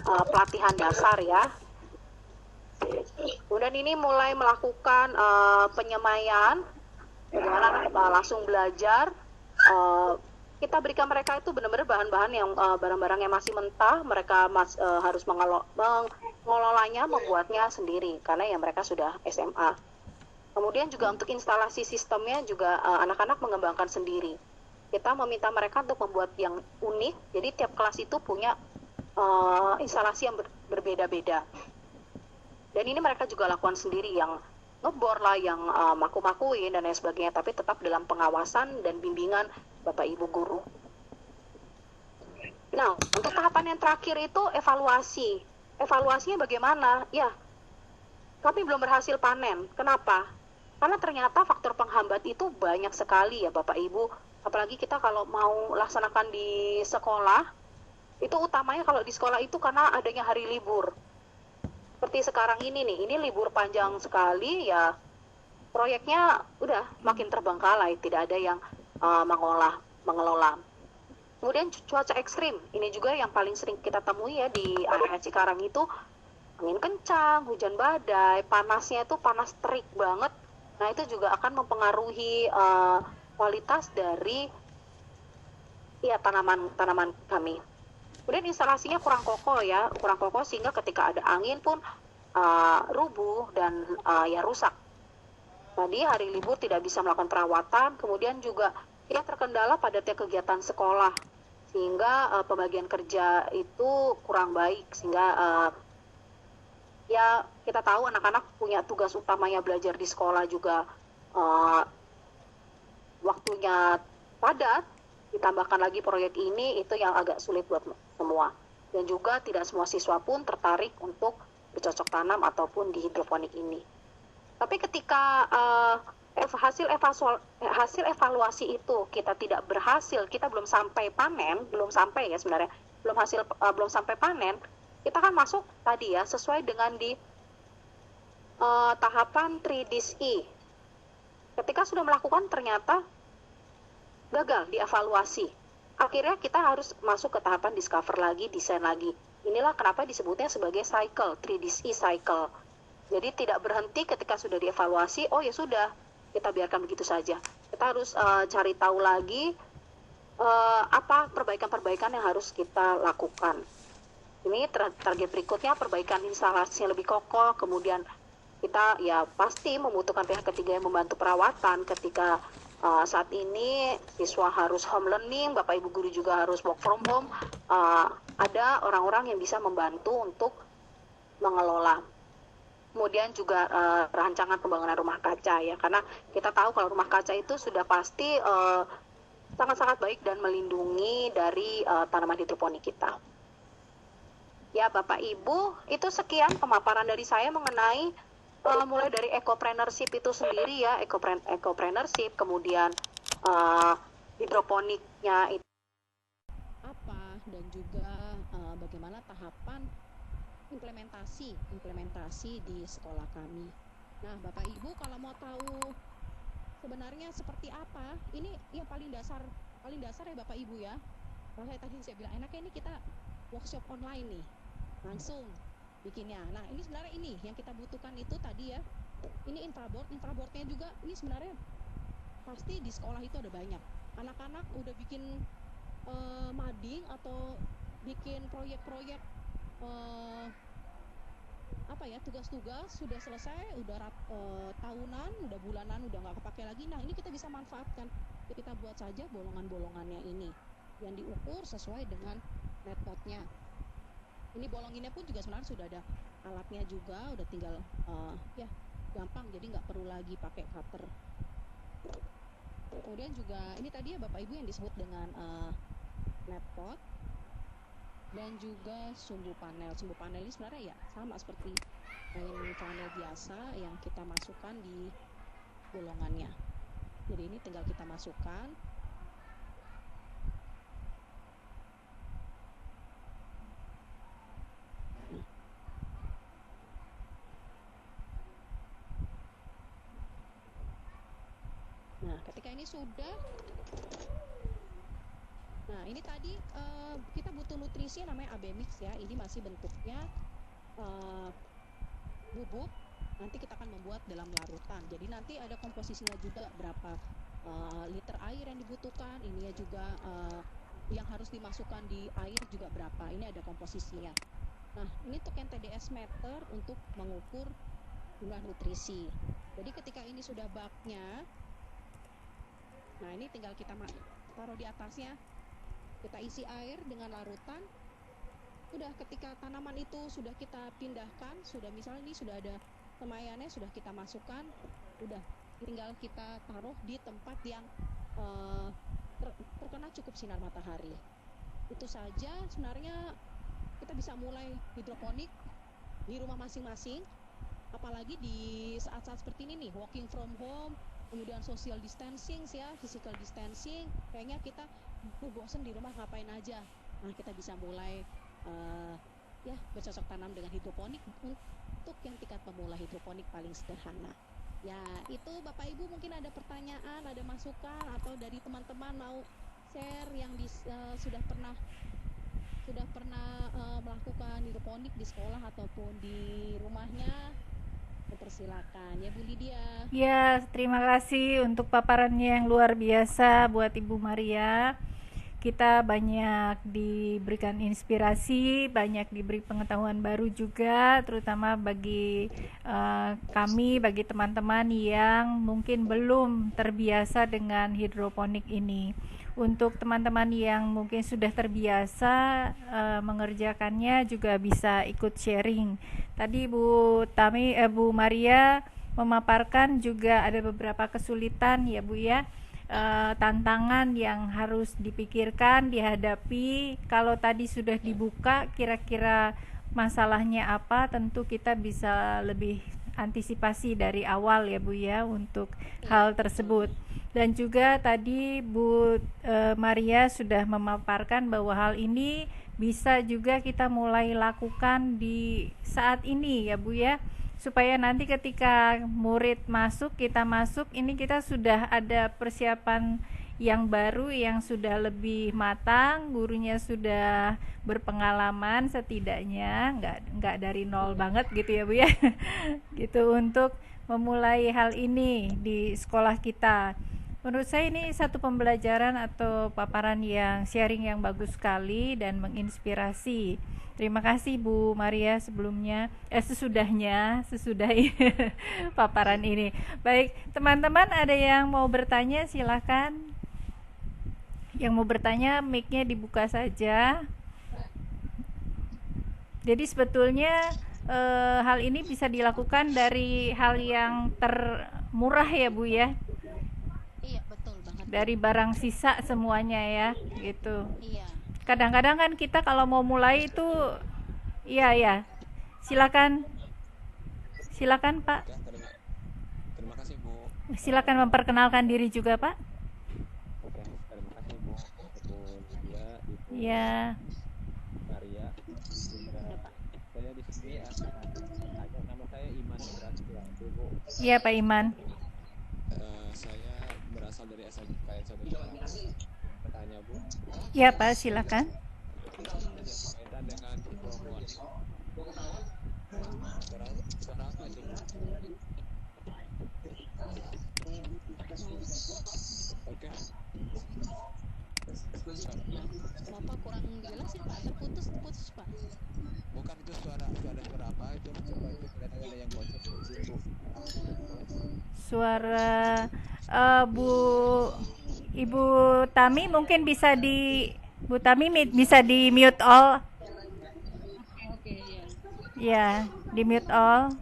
pelatihan dasar ya. Kemudian ini mulai melakukan penyemaian, bagaimana langsung belajar. Kita berikan mereka itu benar-benar bahan-bahan yang barang-barang yang masih mentah, mereka harus mengelolanya, membuatnya sendiri karena ya mereka sudah SMA. Kemudian juga untuk instalasi sistemnya juga anak-anak mengembangkan sendiri. Kita meminta mereka untuk membuat yang unik, jadi tiap kelas itu punya instalasi yang berbeda-beda. Dan ini mereka juga lakukan sendiri, yang ngebor lah, yang maku-makuin dan lain sebagainya, tapi tetap dalam pengawasan dan bimbingan Bapak Ibu guru. Nah, untuk tahapan yang terakhir itu evaluasi. Evaluasinya bagaimana? Ya, kami belum berhasil panen. Kenapa? Karena ternyata faktor penghambat itu banyak sekali ya Bapak Ibu. Apalagi kita kalau mau laksanakan di sekolah, itu utamanya kalau di sekolah itu karena adanya hari libur. Seperti sekarang ini nih, ini libur panjang sekali ya, proyeknya udah makin terbengkalai, tidak ada yang mengelola. Kemudian cuaca ekstrim, ini juga yang paling sering kita temui ya di area Cikarang itu, angin kencang, hujan badai, panasnya itu panas terik banget. Nah, itu juga akan mempengaruhi kualitas dari ya tanaman kami. Kemudian instalasinya kurang kokoh ya, kurang kokoh sehingga ketika ada angin pun rubuh dan ya rusak. Tadi hari libur tidak bisa melakukan perawatan, kemudian juga kita terkendala padatnya kegiatan sekolah sehingga pembagian kerja itu kurang baik, sehingga ya kita tahu anak-anak punya tugas utamanya belajar di sekolah juga waktunya padat, ditambahkan lagi proyek ini, itu yang agak sulit buat semua. Dan juga tidak semua siswa pun tertarik untuk bercocok tanam ataupun di hidroponik ini. Tapi ketika hasil evaluasi itu kita tidak berhasil, kita belum sampai panen, belum sampai ya sebenarnya, belum sampai panen, kita kan masuk tadi ya sesuai dengan di tahapan 3DSI. Ketika sudah melakukan ternyata gagal dievaluasi, akhirnya kita harus masuk ke tahapan discover lagi, desain lagi. Inilah kenapa disebutnya sebagai cycle, 3DSI cycle. Jadi tidak berhenti ketika sudah dievaluasi, oh ya sudah, kita biarkan begitu saja. Kita harus cari tahu lagi apa perbaikan-perbaikan yang harus kita lakukan. Ini target berikutnya, perbaikan instalasinya lebih kokoh, kemudian kita ya pasti membutuhkan pihak ketiga yang membantu perawatan ketika saat ini siswa harus home learning, Bapak Ibu guru juga harus work from home, ada orang-orang yang bisa membantu untuk mengelola. Kemudian juga rancangan pembangunan rumah kaca ya, karena kita tahu kalau rumah kaca itu sudah pasti sangat-sangat baik dan melindungi dari tanaman hidroponik kita. Ya Bapak Ibu, itu sekian pemaparan dari saya mengenai mulai dari ecopreneurship itu sendiri ya, ecopreneurship, kemudian hidroponiknya itu apa, dan juga bagaimana tahapan implementasi di sekolah kami. Nah, Bapak Ibu kalau mau tahu sebenarnya seperti apa, ini yang paling dasar ya Bapak Ibu ya. Kalau saya bilang enaknya ini kita workshop online nih, langsung bikinnya. Nah, ini sebenarnya ini yang kita butuhkan itu tadi ya. Ini infraboardnya juga ini sebenarnya pasti di sekolah itu ada banyak. Anak-anak udah bikin mading atau bikin proyek-proyek tugas-tugas sudah selesai, udah tahunan, udah bulanan, udah nggak kepake lagi. Nah, ini kita bisa manfaatkan, kita buat saja bolongan-bolongannya ini yang diukur sesuai dengan netpotnya. Ini bolonginnya pun juga sebenarnya sudah ada alatnya juga, udah tinggal ya gampang, jadi nggak perlu lagi pakai cutter. Kemudian juga ini tadi ya Bapak Ibu yang disebut dengan netpot dan juga sumbu panel. Sumbu panel ini sebenarnya ya sama seperti kain panel biasa yang kita masukkan di bolongannya. Jadi ini tinggal kita masukkan. Nah, ketika ketika ini sudah, nah ini tadi kita butuh nutrisi yang namanya AB mix ya. Ini masih bentuknya bubuk. Nanti kita akan membuat dalam larutan. Jadi nanti ada komposisinya juga, berapa liter air yang dibutuhkan. Ini juga yang harus dimasukkan di air juga berapa. Ini ada komposisinya. Nah, ini untuk yang TDS meter untuk mengukur jumlah nutrisi. Jadi ketika ini sudah baknya, nah ini tinggal kita taruh di atasnya. Kita isi air dengan larutan. Udah, ketika tanaman itu sudah kita pindahkan, sudah misalnya ini sudah ada semaiannya, sudah kita masukkan, udah tinggal kita taruh di tempat yang terkena cukup sinar matahari. Itu saja sebenarnya kita bisa mulai hidroponik di rumah masing-masing, apalagi di saat-saat seperti ini nih, working from home, kemudian social distancing ya, physical distancing, kayaknya kita bosen di rumah ngapain aja. Nah, kita bisa mulai ya bercocok tanam dengan hidroponik untuk yang tingkat pemula hidroponik paling sederhana. Ya, itu Bapak Ibu mungkin ada pertanyaan, ada masukan, atau dari teman-teman mau share yang sudah pernah melakukan hidroponik di sekolah ataupun di rumahnya. Persilakan ya Bu Lydia. Ya, terima kasih untuk paparannya yang luar biasa buat Ibu Maria. Kita banyak diberikan inspirasi, banyak diberi pengetahuan baru juga, terutama bagi kami, bagi teman-teman yang mungkin belum terbiasa dengan hidroponik ini. Untuk teman-teman yang mungkin sudah terbiasa mengerjakannya juga bisa ikut sharing. Tadi Bu Maria memaparkan juga ada beberapa kesulitan ya Bu ya. Tantangan yang harus dipikirkan, dihadapi. Kalau tadi sudah dibuka kira-kira masalahnya apa, tentu kita bisa lebih antisipasi dari awal ya Bu ya untuk hal tersebut. Dan juga tadi Bu Maria sudah memaparkan bahwa hal ini bisa juga kita mulai lakukan di saat ini ya Bu ya, supaya nanti ketika murid masuk, kita masuk, ini kita sudah ada persiapan yang baru, yang sudah lebih matang, gurunya sudah berpengalaman setidaknya, nggak dari nol banget gitu ya Bu ya gitu, untuk memulai hal ini di sekolah kita. Menurut saya ini satu pembelajaran atau paparan yang sharing yang bagus sekali dan menginspirasi. Terima kasih Bu Maria sebelumnya, sesudah paparan ini. Baik, teman-teman ada yang mau bertanya silakan. Yang mau bertanya mic-nya dibuka saja. Jadi sebetulnya hal ini bisa dilakukan dari hal yang termurah ya Bu ya. Iya, betul banget. Dari barang sisa semuanya ya, gitu. Iya. Kadang-kadang kan kita kalau mau mulai itu iya silakan Pak. Terima kasih Bu. Silakan memperkenalkan diri juga Pak. Oke, terima kasih Bu. Bu Lydia, Ibu Ya. Maria. Saya di sini nama saya Iman Prasetyo Bu. Iya Pak Iman. Saya berasal dari SMKN 1 Cikarang. Bertanya Bu. Ya Pak, silakan. Berkaitan dengan hidroponik. Suara apa itu? Oke. Bapak kurang jelas ya Pak, terputus Pak. Bukan itu suara apa itu? Coba itu kelihatan ada yang bocor Bu. Suara Ibu Tami mungkin bisa bisa di mute all. Oke, ya. Ya, di mute all.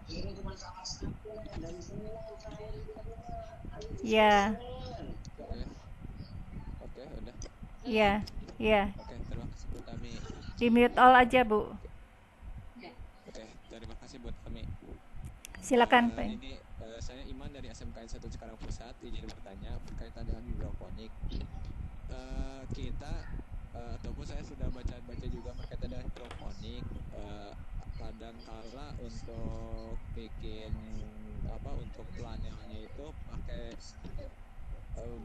Ya. Oke, udah. Ya. Oke, terima kasih Bu Tami. Di mute all aja Bu. Oke, terima kasih Bu Tami. Silakan Pak. Ini saya Iman dari SMKN 1 Cikarang Pusat, izin bertanya berkaitan dengan hidroponik. Kita ataupun saya sudah baca juga berkaitan dengan hidroponik. Kadang-kala untuk bikin untuk planelnya itu pakai em,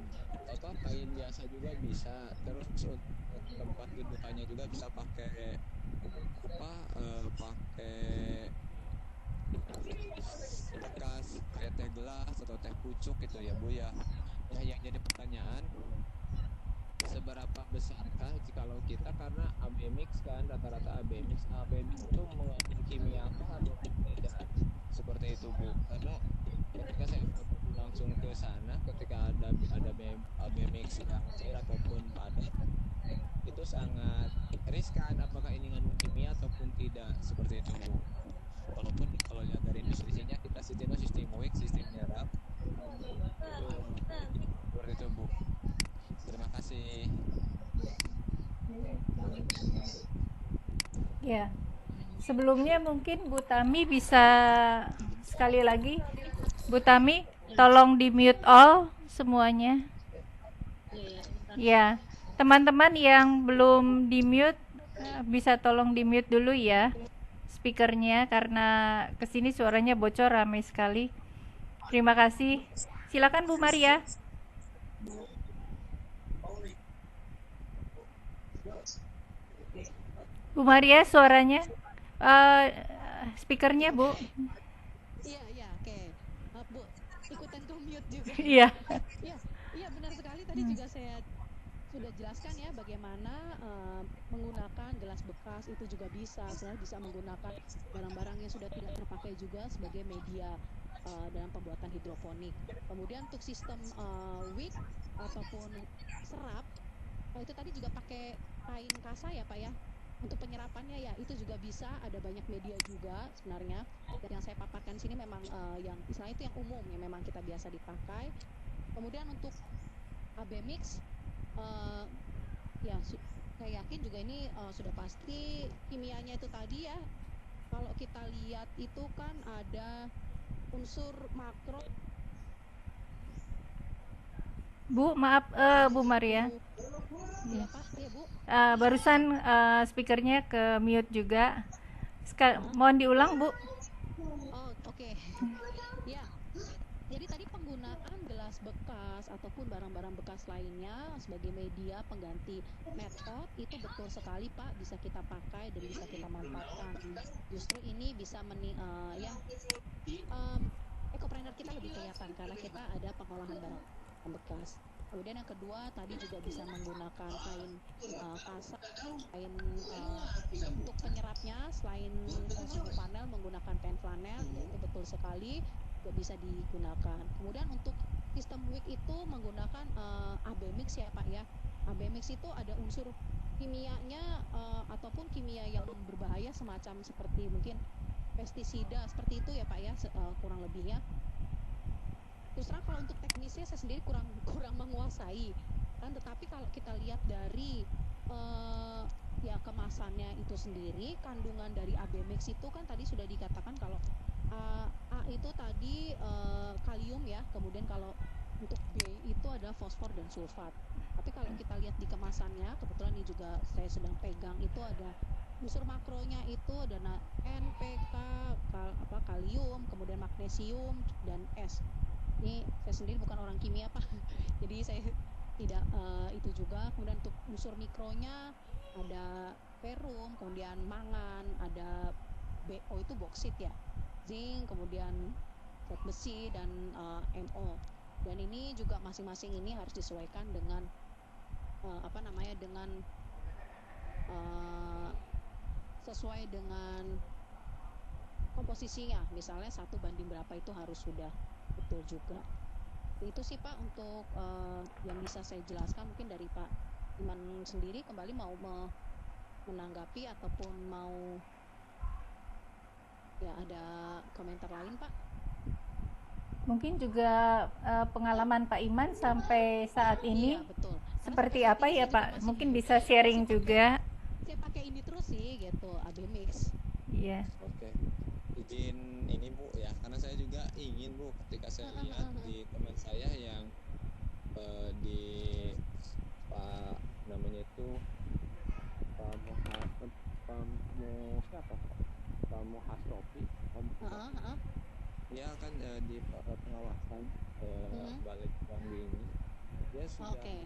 kain biasa juga bisa. Terus untuk tempat dudukannya juga bisa pakai pakai bekas kayak teh gelas atau teh pucuk gitu ya Bu ya. Nah yang jadi pertanyaan, seberapa besarkah kalau kita, karena AB mix kan rata-rata AB mix itu mengandung kimia apa atau tidak, seperti itu Bu? Karena ketika saya langsung ke sana, ketika ada AB mix yang cair ataupun padat, itu sangat riskan apakah ini mengandung kimia ataupun tidak, seperti itu Bu. Walaupun kalau lihat dari nutrisinya kita sistemnya sistem weak, sistem nyerap, seperti itu Bu. Terima kasih. Ya. Sebelumnya mungkin Bu Tami bisa sekali lagi. Bu Tami, tolong di mute all semuanya. Ya. Teman-teman yang belum di mute bisa tolong di mute dulu ya speakernya, karena kesini suaranya bocor ramai sekali. Terima kasih. Silakan Bu Maria. Bu Maria, suaranya speakernya Bu. Iya, oke. Bu, ikutan ke mute juga. Iya. Iya, benar sekali. Tadi juga saya sudah jelaskan ya bagaimana menggunakan gelas bekas itu juga bisa. Sebenarnya bisa menggunakan barang-barang yang sudah tidak terpakai juga sebagai media dalam pembuatan hidroponik. Kemudian untuk sistem wick ataupun serap, itu tadi juga pakai kain kasa ya Pak ya. Untuk penyerapannya ya itu juga bisa, ada banyak media juga sebenarnya. Dan yang saya paparkan sini memang yang istilahnya itu yang umum yang memang kita biasa dipakai. Kemudian untuk AB mix ya saya yakin juga ini sudah pasti kimianya itu tadi ya. Kalau kita lihat itu kan ada unsur makro. Bu, maaf Bu Maria. Ya Pak, ya Bu. Barusan speakernya ke mute juga. Mohon diulang Bu. Oh, oke. Ya. Jadi tadi penggunaan gelas bekas ataupun barang-barang bekas lainnya sebagai media pengganti metode itu betul sekali Pak, bisa kita pakai dan bisa kita manfaatkan. Justru ini bisa ekopreneur kita lebih kelihatan karena kita ada pengolahan barang bekas. Kemudian yang kedua tadi juga bisa menggunakan kain kasa, kain untuk penyerapnya selain sumbu panel menggunakan kain flanel, itu betul sekali juga bisa digunakan. Kemudian untuk sistem wick itu menggunakan AB mix ya Pak ya. AB mix itu ada unsur kimianya ataupun kimia yang berbahaya semacam seperti mungkin pestisida seperti itu ya Pak ya, kurang lebihnya. Terus terang kalau untuk teknisnya saya sendiri kurang menguasai kan, tetapi kalau kita lihat dari ya kemasannya itu sendiri, kandungan dari AB mix itu kan tadi sudah dikatakan kalau A itu tadi kalium ya, kemudian kalau untuk B itu adalah fosfor dan sulfat. Tapi kalau kita lihat di kemasannya, kebetulan ini juga saya sedang pegang, itu ada unsur makronya itu ada N, P, K, kalium, kemudian magnesium dan S. Ini saya sendiri bukan orang kimia Pak, jadi saya tidak itu juga. Kemudian untuk unsur mikronya ada ferum, kemudian mangan, ada BO itu boksit ya, zinc, kemudian zat besi dan MO. Dan ini juga masing-masing ini harus disesuaikan dengan dengan sesuai dengan komposisinya. Misalnya 1 banding berapa itu harus sudah betul juga. Itu sih Pak untuk yang bisa saya jelaskan. Mungkin dari Pak Iman sendiri kembali mau menanggapi ataupun mau ya ada komentar lain Pak? Mungkin juga pengalaman Pak Iman sampai saat ini Iya, betul. seperti apa ya Pak? Mungkin bisa sharing juga. Saya pakai ini terus sih gitu, AB mix. Iya. Oke. Izin ini Bu ya, karena saya juga ingin Bu, ketika saya lihat di teman saya yang di Pak namanya itu Pamuhasrofi, ya kan di pengawasan Balai Bank ini dia sudah Oke.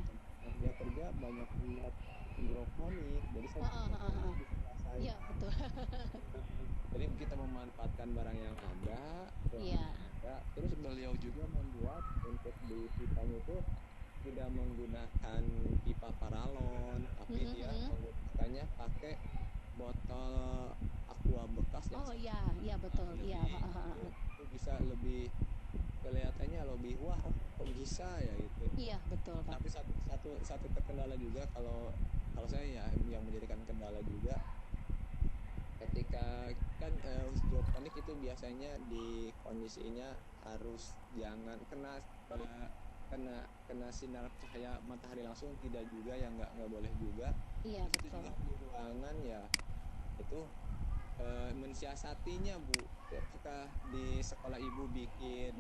dia kerja banyak lihat hidroponik, jadi saya Heeh, heeh, heeh. bisa rasain. Iya, betul. Jadi kita memanfaatkan barang yang ada, ruang Iya. yang ada. Terus beliau juga membuat untuk di pipanya itu tidak menggunakan pipa paralon, tapi Mhm, dia mhm. menggunakannya pakai botol aqua bekas yang Oh iya, iya betul. Iya, jadi heeh, heeh, heeh. itu bisa lebih kelihatannya lebih wah, oh, kok bisa ya gitu. Iya, betul, Pak. Tapi satu terkendala juga kalau kalau saya ya yang menjadikan kendala juga ketika kan hidroponik itu biasanya di kondisinya harus jangan kena kena kena sinar cahaya matahari langsung, tidak juga yang nggak boleh juga. Iya, Terus itu betul. juga di ruangan ya itu mensiasatinya Bu, ketika di sekolah ibu bikin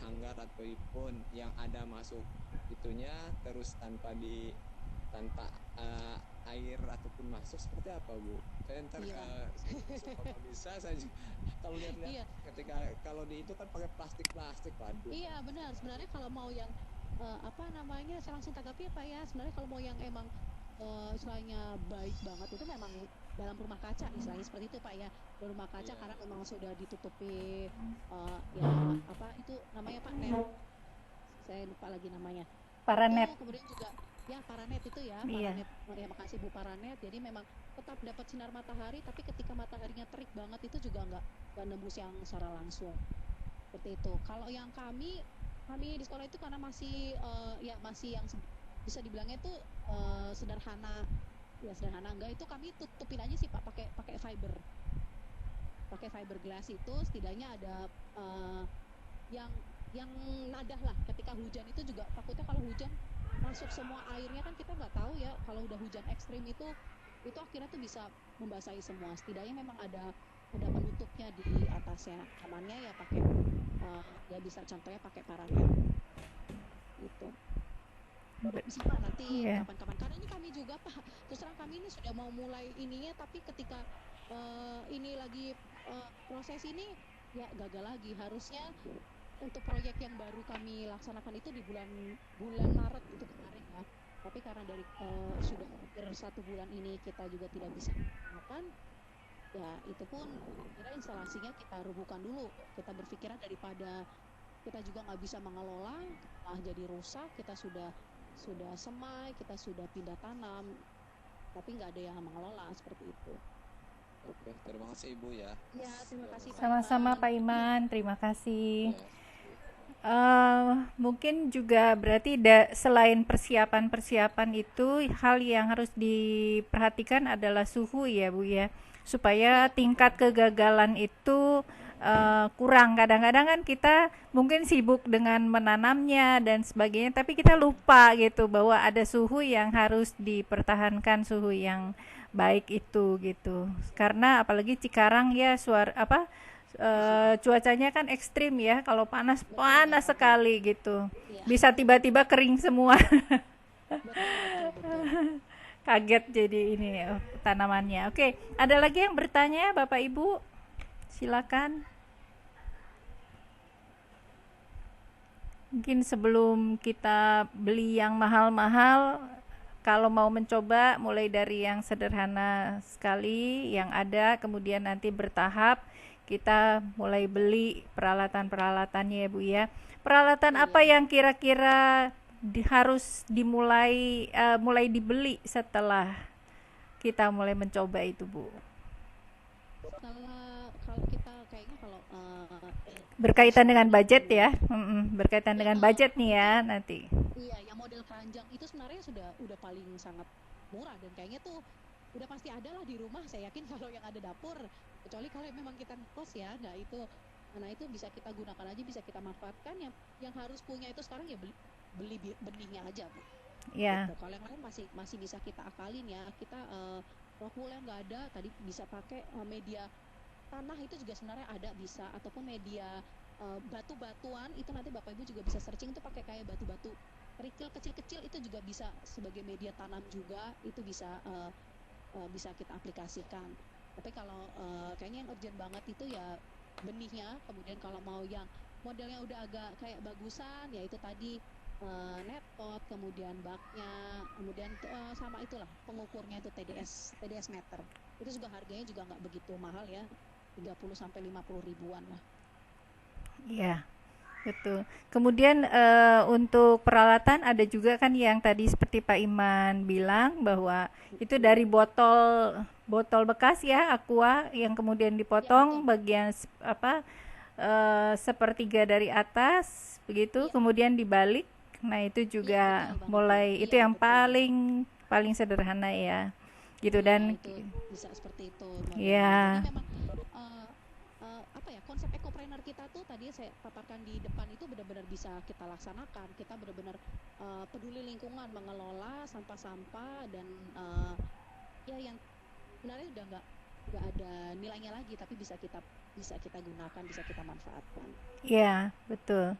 hanggar ataupun yang ada masuk itunya terus tanpa air ataupun masuk seperti apa Bu? Saya ntar Iya. kalau bisa saya kalau lihat-lihat Iya. ketika kalau di itu kan pakai plastik waduh. Iya, benar. Sebenarnya kalau mau yang apa namanya? Saya langsung tanggapi ya, Pak ya. Sebenarnya kalau mau yang emang istilahnya baik banget itu memang dalam rumah kaca istilahnya seperti itu Pak ya. Dalam rumah kaca Iya. karena memang sudah ditutupi ya apa itu namanya Pak net. Saya lupa lagi namanya. Paranet. Itu kemudian juga ya paranet itu ya, Iya. paranet. Ya makasih Bu paranet. Jadi memang tetap dapat sinar matahari tapi ketika mataharinya terik banget itu juga nggak nembus yang secara langsung. Seperti itu. Kalau yang kami di sekolah itu karena masih ya masih yang bisa dibilangnya itu sederhana ya sederhana enggak itu kami tutupin aja sih Pak pakai fiber glass itu setidaknya ada yang nadah lah ketika hujan itu juga takutnya kalau hujan masuk semua airnya kan kita nggak tahu ya kalau udah hujan ekstrim itu akhirnya tuh bisa membasahi semua. Setidaknya memang ada penutupnya di atasnya. Amannya ya pakai ya bisa contohnya pakai paranet gitu. Bisa Pak nanti Iya. kapan-kapan karena ini kami juga Pak terus terang kami ini sudah mau mulai ininya tapi ketika ini lagi proses ini ya gagal lagi. Harusnya untuk proyek yang baru kami laksanakan itu di bulan Maret itu kemarin ya, tapi karena dari sudah hampir 1 bulan ini kita juga tidak bisa melakukan ya itu pun kira instalasinya kita rubuhkan dulu. Kita berpikiran daripada kita juga nggak bisa mengelola jadi rusak, kita sudah semai, kita sudah pindah tanam tapi nggak ada yang mengelola seperti itu. Oke, terima kasih Ibu ya. Ya terima kasih Pak Sama-sama Iman. Pak Iman, terima kasih. Ya. Mungkin juga berarti selain persiapan itu hal yang harus diperhatikan adalah suhu ya Bu ya, supaya tingkat kegagalan itu kurang. Kadang-kadang kan kita mungkin sibuk dengan menanamnya dan sebagainya, tapi kita lupa gitu bahwa ada suhu yang harus dipertahankan, suhu yang baik itu gitu. Karena apalagi Cikarang ya cuacanya kan ekstrim ya, kalau panas sekali gitu, Iya. bisa tiba-tiba kering semua. Betul. Kaget jadi ini tanamannya. Oke, ada lagi yang bertanya Bapak Ibu? Silakan. Mungkin sebelum kita beli yang mahal-mahal, kalau mau mencoba mulai dari yang sederhana sekali yang ada, kemudian nanti bertahap kita mulai beli peralatan-peralatannya ya Bu ya. Peralatan apa yang kira-kira harus mulai dibeli setelah kita mulai mencoba itu Bu? Kalau kita kayaknya kalau Berkaitan dengan budget ya, berkaitan dengan budget nih ya nanti. iya yang model keranjang itu sebenarnya udah paling sangat murah dan kayaknya tuh udah pasti ada lah di rumah. Saya yakin kalau yang ada dapur, kecuali kalau memang kita kos ya, nah itu bisa kita gunakan aja, bisa kita manfaatkan. Yang harus punya itu sekarang ya beli benihnya aja Bu. Ya. Gitu. Kalau yang lain masih bisa kita akalin ya. Kita rohul yang nggak ada tadi bisa pakai media tanah itu juga sebenarnya ada bisa, ataupun media batu-batuan itu nanti Bapak Ibu juga bisa searching itu pakai kayak batu-batu kerikil kecil-kecil itu juga bisa sebagai media tanam juga, itu bisa kita aplikasikan. Tapi kalau kayaknya yang urgent banget itu ya benihnya. Kemudian kalau mau yang modelnya udah agak kayak bagusan ya itu tadi netot, kemudian baknya, kemudian sama itulah pengukurnya itu TDS meter. Itu juga harganya juga nggak begitu mahal ya, 30 sampai 50 ribuan lah. Iya, betul. Kemudian untuk peralatan ada juga kan yang tadi seperti Pak Iman bilang bahwa itu dari botol botol bekas ya, aqua yang kemudian Ya dipotong betul, bagian sepertiga dari atas begitu, iya kemudian dibalik. Nah, itu iya betul juga banget Bu, mulai itu iya yang betul. paling paling sederhana ya. Gitu Iya, dan itu bisa seperti itu modelnya. Jadi ya, memang eh, apa ya, konsep ekopreneur kita tuh tadi saya paparkan di depan itu benar-benar bisa kita laksanakan. Kita benar-benar peduli lingkungan, mengelola sampah-sampah dan ya yang sebenarnya udah nggak ada nilainya lagi, tapi bisa kita gunakan, bisa kita manfaatkan. ya, betul.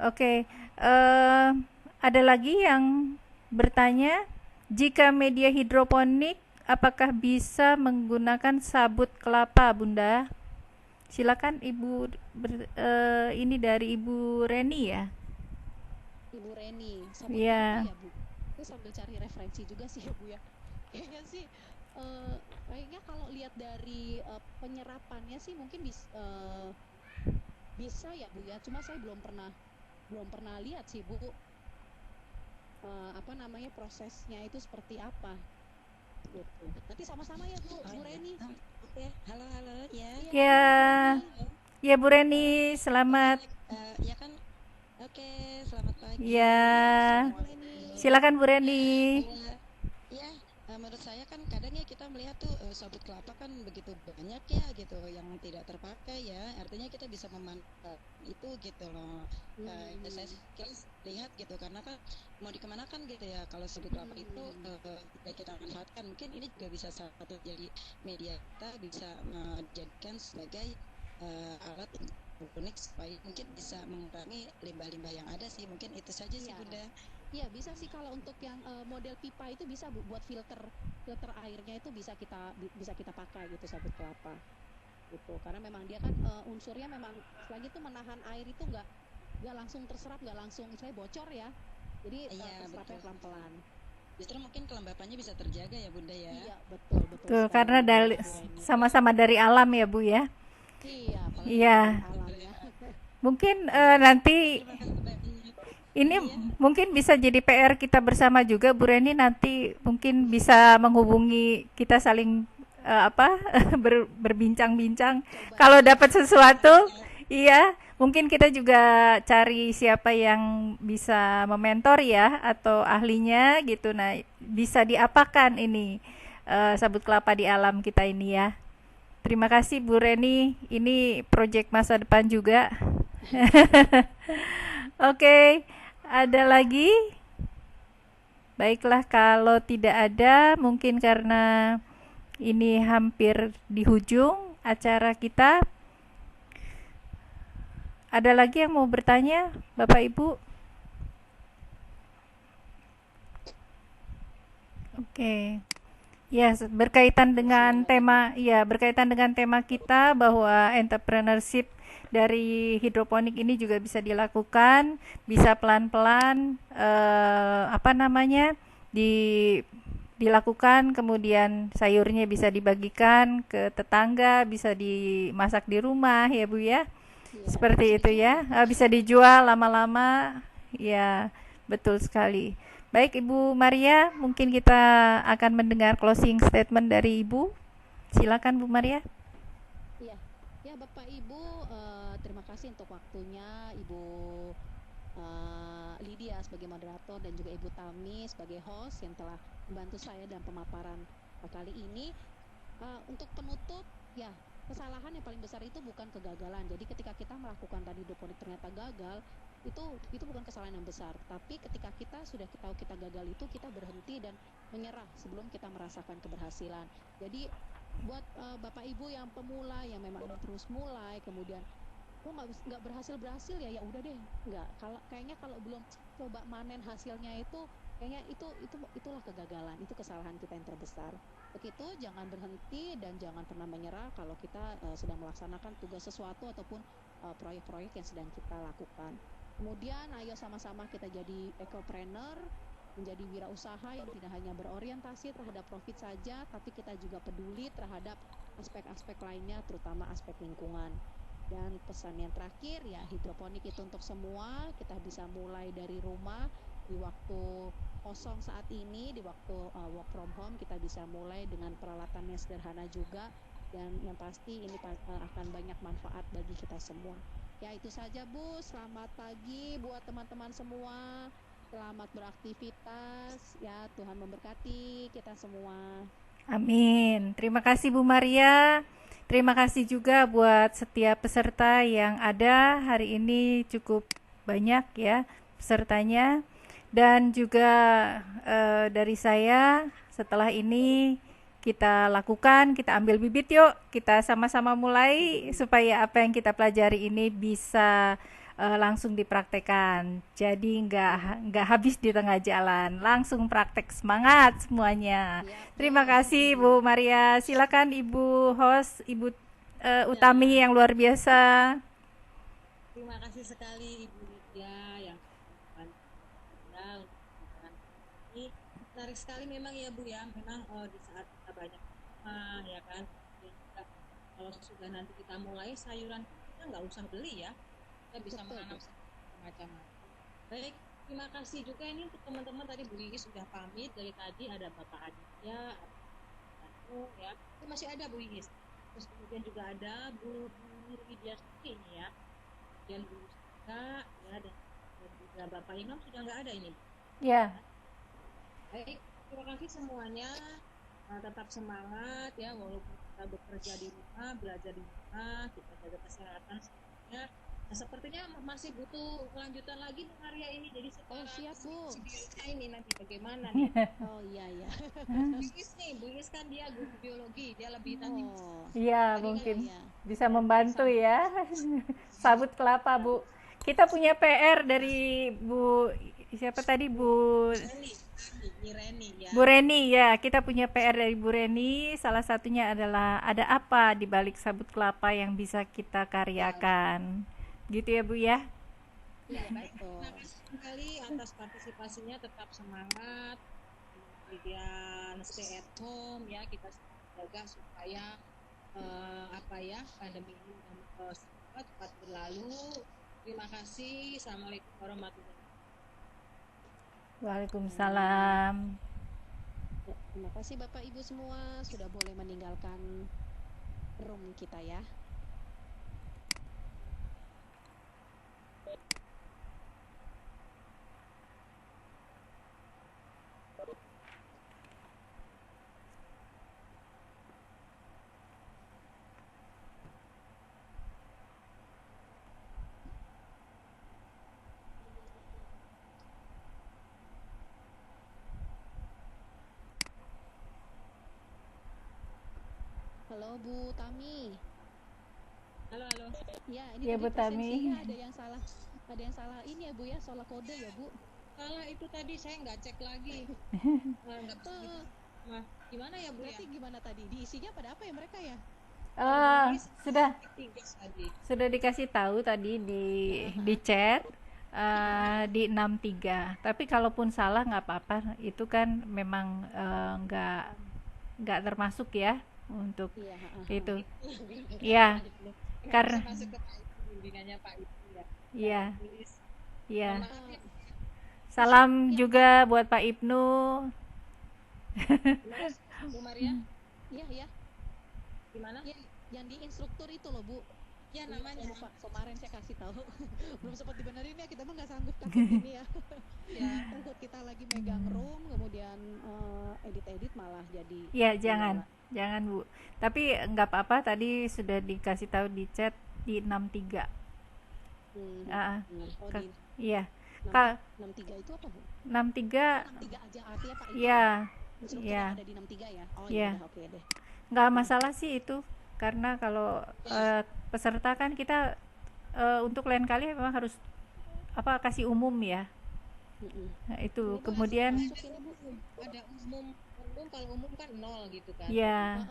Oke, eh, ada lagi yang bertanya, jika media hidroponik, apakah bisa menggunakan sabut kelapa, Bunda? Silakan Ibu, ini dari Ibu Reni ya. Ibu Reni, sabut kelapa Ya, ya Bu? Saya sambil cari referensi juga sih ya Bu ya. Kayaknya sih, eh, kayaknya kalau lihat dari penyerapannya sih mungkin bisa ya Bu ya. Cuma saya belum pernah lihat sih Bu, apa namanya prosesnya itu seperti apa gitu. Nanti sama-sama ya Bu, Oh Bu iya. Reni. Oke, halo halo ya. Iya, halo Bu ya, Reni. ya Bu Eh, Reni, oke, selamat. ya kan. Oke, selamat pagi. Iya, Ya, selamat Bu Eh, Reni. silakan Bu Reni. eh, ya, menurut saya kan kadang ya kita melihat tuh sabut kelapa kan begitu banyak ya gitu yang tidak terpakai ya. Artinya kita bisa memanfaatkan itu gitu loh. Ya saya Hmm, lihat gitu karena kan mau dikemanakan gitu ya kalau sabut kelapa itu hmm, ya kita manfaatkan mungkin ini juga bisa salah satu jadi media kita bisa dijadikan sebagai alat unik supaya mungkin bisa mengurangi limbah-limbah yang ada sih mungkin itu saja sih iya. Bunda. Iya bisa sih kalau untuk yang model pipa itu bisa Bu, buat filter filter airnya itu bisa kita pakai gitu sabut kelapa gitu, karena memang dia kan unsurnya memang selagi itu menahan air itu nggak langsung terserap, nggak langsung saya bocor ya, jadi Iya terserapnya betul, pelan-pelan. justru mungkin kelembapannya bisa terjaga ya Bunda ya. Iya betul betul Tuh, sekali karena Bu dari Bu Reni. sama-sama dari alam ya Bu ya. Iya, apalagi kita dari Iya, alam Betul ya. ya. mungkin Oke, nanti terima kasih banyak. ini Iya mungkin bisa jadi PR kita bersama juga Bu Reni, nanti mungkin bisa menghubungi kita saling apa berbincang-bincang Coba kalau ya, dapat sesuatu. ya. Iya, mungkin kita juga cari siapa yang bisa mementor ya atau ahlinya gitu. Nah, bisa diapakan ini sabut kelapa di alam kita ini ya. Terima kasih Bu Reni, ini proyek masa depan juga. Oke, ada lagi? Baiklah, kalau tidak ada, mungkin karena ini hampir di hujung acara kita. Ada lagi yang mau bertanya, Bapak Ibu? Oke. Ya, berkaitan dengan tema, ya, berkaitan dengan tema kita bahwa entrepreneurship dari hidroponik ini juga bisa dilakukan, bisa pelan-pelan apa namanya? Dilakukan, kemudian sayurnya bisa dibagikan ke tetangga, bisa dimasak di rumah ya Bu ya. iya bisa Seperti itu dijual ya. ya Bu. Bisa dijual lama-lama. Ya, betul sekali. Baik Ibu Maria, mungkin kita akan mendengar closing statement dari Ibu. Silakan Bu Maria. Iya, ya Bapak Ibu, terima kasih untuk waktunya Ibu Lydia sebagai moderator dan juga Ibu Tami sebagai host yang telah membantu saya dalam pemaparan kali ini. Untuk penutup, ya kesalahan yang paling besar itu bukan kegagalan. Jadi ketika kita melakukan tadi hidroponik ternyata gagal, itu bukan kesalahan yang besar. Tapi ketika kita sudah tahu kita gagal itu kita berhenti dan menyerah sebelum kita merasakan keberhasilan. Jadi buat Bapak Ibu yang pemula yang memang terus mulai kemudian nggak berhasil ya, ya udah deh, nggak, kalau kayaknya kalau belum coba manen hasilnya itu kayaknya itulah kegagalan, itu kesalahan kita yang terbesar. Begitu, jangan berhenti dan jangan pernah menyerah kalau kita sedang melaksanakan tugas sesuatu ataupun proyek-proyek yang sedang kita lakukan. Kemudian ayo sama-sama kita jadi ekopreneur, menjadi wirausaha yang tidak hanya berorientasi terhadap profit saja, tapi kita juga peduli terhadap aspek-aspek lainnya, terutama aspek lingkungan. Dan pesan yang terakhir ya, hidroponik itu untuk semua. Kita bisa mulai dari rumah di waktu kosong saat ini, di waktu work from home kita bisa mulai dengan peralatannya sederhana juga, dan yang pasti ini akan banyak manfaat bagi kita semua. Ya itu saja Bu, selamat pagi buat teman-teman semua. Selamat beraktivitas, ya Tuhan memberkati kita semua. Amin. Terima kasih Bu Maria. Terima kasih juga buat setiap peserta yang ada hari ini, cukup banyak ya pesertanya. Dan juga dari saya, setelah ini kita lakukan, kita ambil bibit yuk, kita sama-sama mulai supaya apa yang kita pelajari ini bisa langsung dipraktekkan. Jadi nggak habis di tengah jalan, langsung praktek, semangat semuanya. Terima kasih Bu Maria. Silakan Ibu host, Ibu Utami yang luar biasa. Terima kasih sekali Ibu Lydia yang ini menarik sekali memang ya Bu ya. Memang di saat kita banyak ya kan, dan juga kalau sudah nanti kita mulai sayuran kita nggak usah beli ya, kita bisa menanam macam-macam. Baik, terima kasih juga ini untuk teman-teman. Tadi Bu Iis sudah pamit, dari tadi ada Bapak Aditya, ada ya, itu masih ada Bu Iis. Terus kemudian juga ada Bu Nurwidia ini ya, dan Bu Sita ya, dan juga Bapak Imam sudah nggak ada ini. Ya. Baik, terima kasih semuanya. Tetap semangat ya, walaupun kita bekerja di rumah, belajar di rumah, kita jaga kesehatan semuanya. Nah, sepertinya masih butuh kelanjutan lagi Bu Maria ini. Jadi sekarang siap Bu. ini nanti bagaimana nih? Oh iya. Bu Iis kan dia guru biologi, dia lebih nanti. Iya, mungkin bisa membantu ya. Sabut kelapa Bu. Kita punya PR dari Bu siapa tadi, Bu Reni ya. Bu Reni ya, kita punya PR dari Bu Reni. Salah satunya adalah ada apa di balik sabut kelapa yang bisa kita karyakan. Gitu ya Bu ya. Iya, baik. Terima kasih sekali atas partisipasinya, tetap semangat. Kemudian stay at home ya, kita jaga supaya pandemi ini cepat berlalu. Terima kasih. Assalamualaikum warahmatullahi wabarakatuh. Waalaikumsalam. Terima kasih Bapak Ibu semua sudah boleh meninggalkan room kita ya. Halo Bu Tami. Halo. Ya, ini Ya, tadi Bu Tami. presensinya ada yang salah ini ya Bu ya, salah kode ya Bu. Salah itu tadi saya nggak cek lagi. Nggak bisa. Nah, gimana ya Bu? Berarti gimana tadi? Diisinya pada apa ya mereka ya? Sudah dikasih tahu tadi di chat di 63. Tapi kalaupun salah nggak apa-apa, itu kan memang nggak termasuk ya untuk itu. Iya. Karena bimbingannya Pak Ibu ya. Iya. Iya. Salam juga buat Pak Ibnu. Bu Maria? Iya. Gimana? Ya, yang di instruktur itu loh Bu. Ya namanya. Kemarin saya kasih tahu. Belum sempat dibenerin ya, kita mah nggak sanggup takut ini ya. Ya, takut kita lagi megang room, kemudian edit malah jadi. Ya, jangan Bu. Tapi nggak apa-apa, tadi sudah dikasih tahu di chat di 63. Iya. 63 itu apa Bu? 63 aja artinya Pak. Iya. Iya. Ada di 63 ya. Oh iya. Oke deh. Nggak masalah sih itu, karena kalau peserta kan kita untuk lain kali memang harus kasih umum ya. Nah, itu kemudian ada umum kalau umum kan 0 gitu kan. Iya.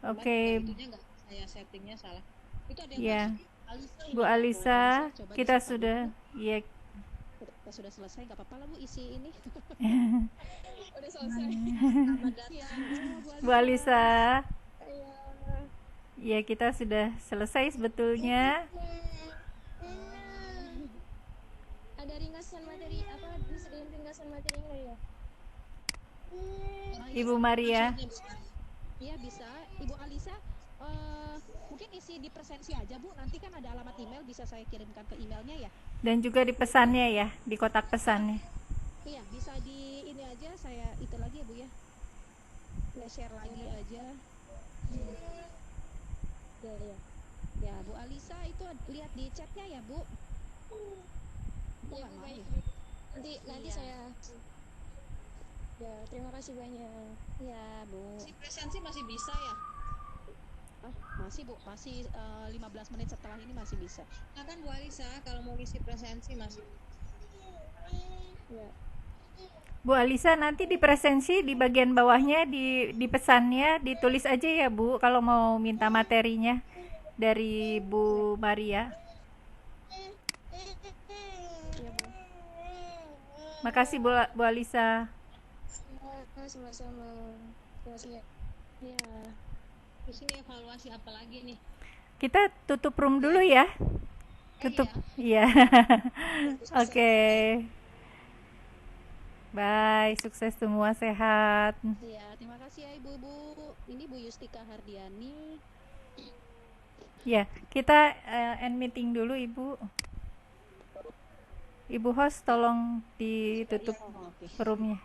Oke. Itunya nggak saya settingnya salah. Itu ada yang Alisa Bu ini ya, Alisa, coba kita disiapkan sudah, dulu. ya, Kita sudah selesai, nggak apa-apa lah Bu isi ini. Udah selesai. selamat Ya, datang. Bu Alisa, Iya. ya kita sudah selesai sebetulnya. Ada ringkasan materi apa disediain ringkasan materinya nggak ya? Ibu Maria, Iya bisa, Ibu Alisa. Mungkin isi di presensi aja Bu. Nanti kan ada alamat email, bisa saya kirimkan ke emailnya ya. dan juga di pesannya ya, di kotak pesannya. Iya, bisa di ini aja. Saya itu lagi ya Bu ya. Saya share lagi aja. Ya ya. Ya Bu Alisa itu lihat di chatnya ya Bu. Ya Nggak Bu, mau baik. ya? Nanti Iya. saya. Ya terima kasih banyak. Iya Bu. Si presensi masih bisa ya? Masih Bu, masih 15 menit setelah ini masih bisa. Nah kan Bu Alisa kalau mau ngisi presensi masih. Ya. Bu Alisa, nanti di presensi di bagian bawahnya di pesannya ditulis aja ya Bu, kalau mau minta materinya dari Bu Maria. Ya Bu. Makasih Bu Alisa. Sama-sama. Terima kasih ya. Iya. Terus ini evaluasi apa lagi nih? Kita tutup room dulu ya. Tutup. Iya. Oke. Bye, sukses semua, sehat. Iya, terima kasih ya Ibu-ibu. Ini Bu Yustika Hardiani. Ya, kita end meeting dulu Ibu. Ibu host tolong ditutup Oh, oke. roomnya.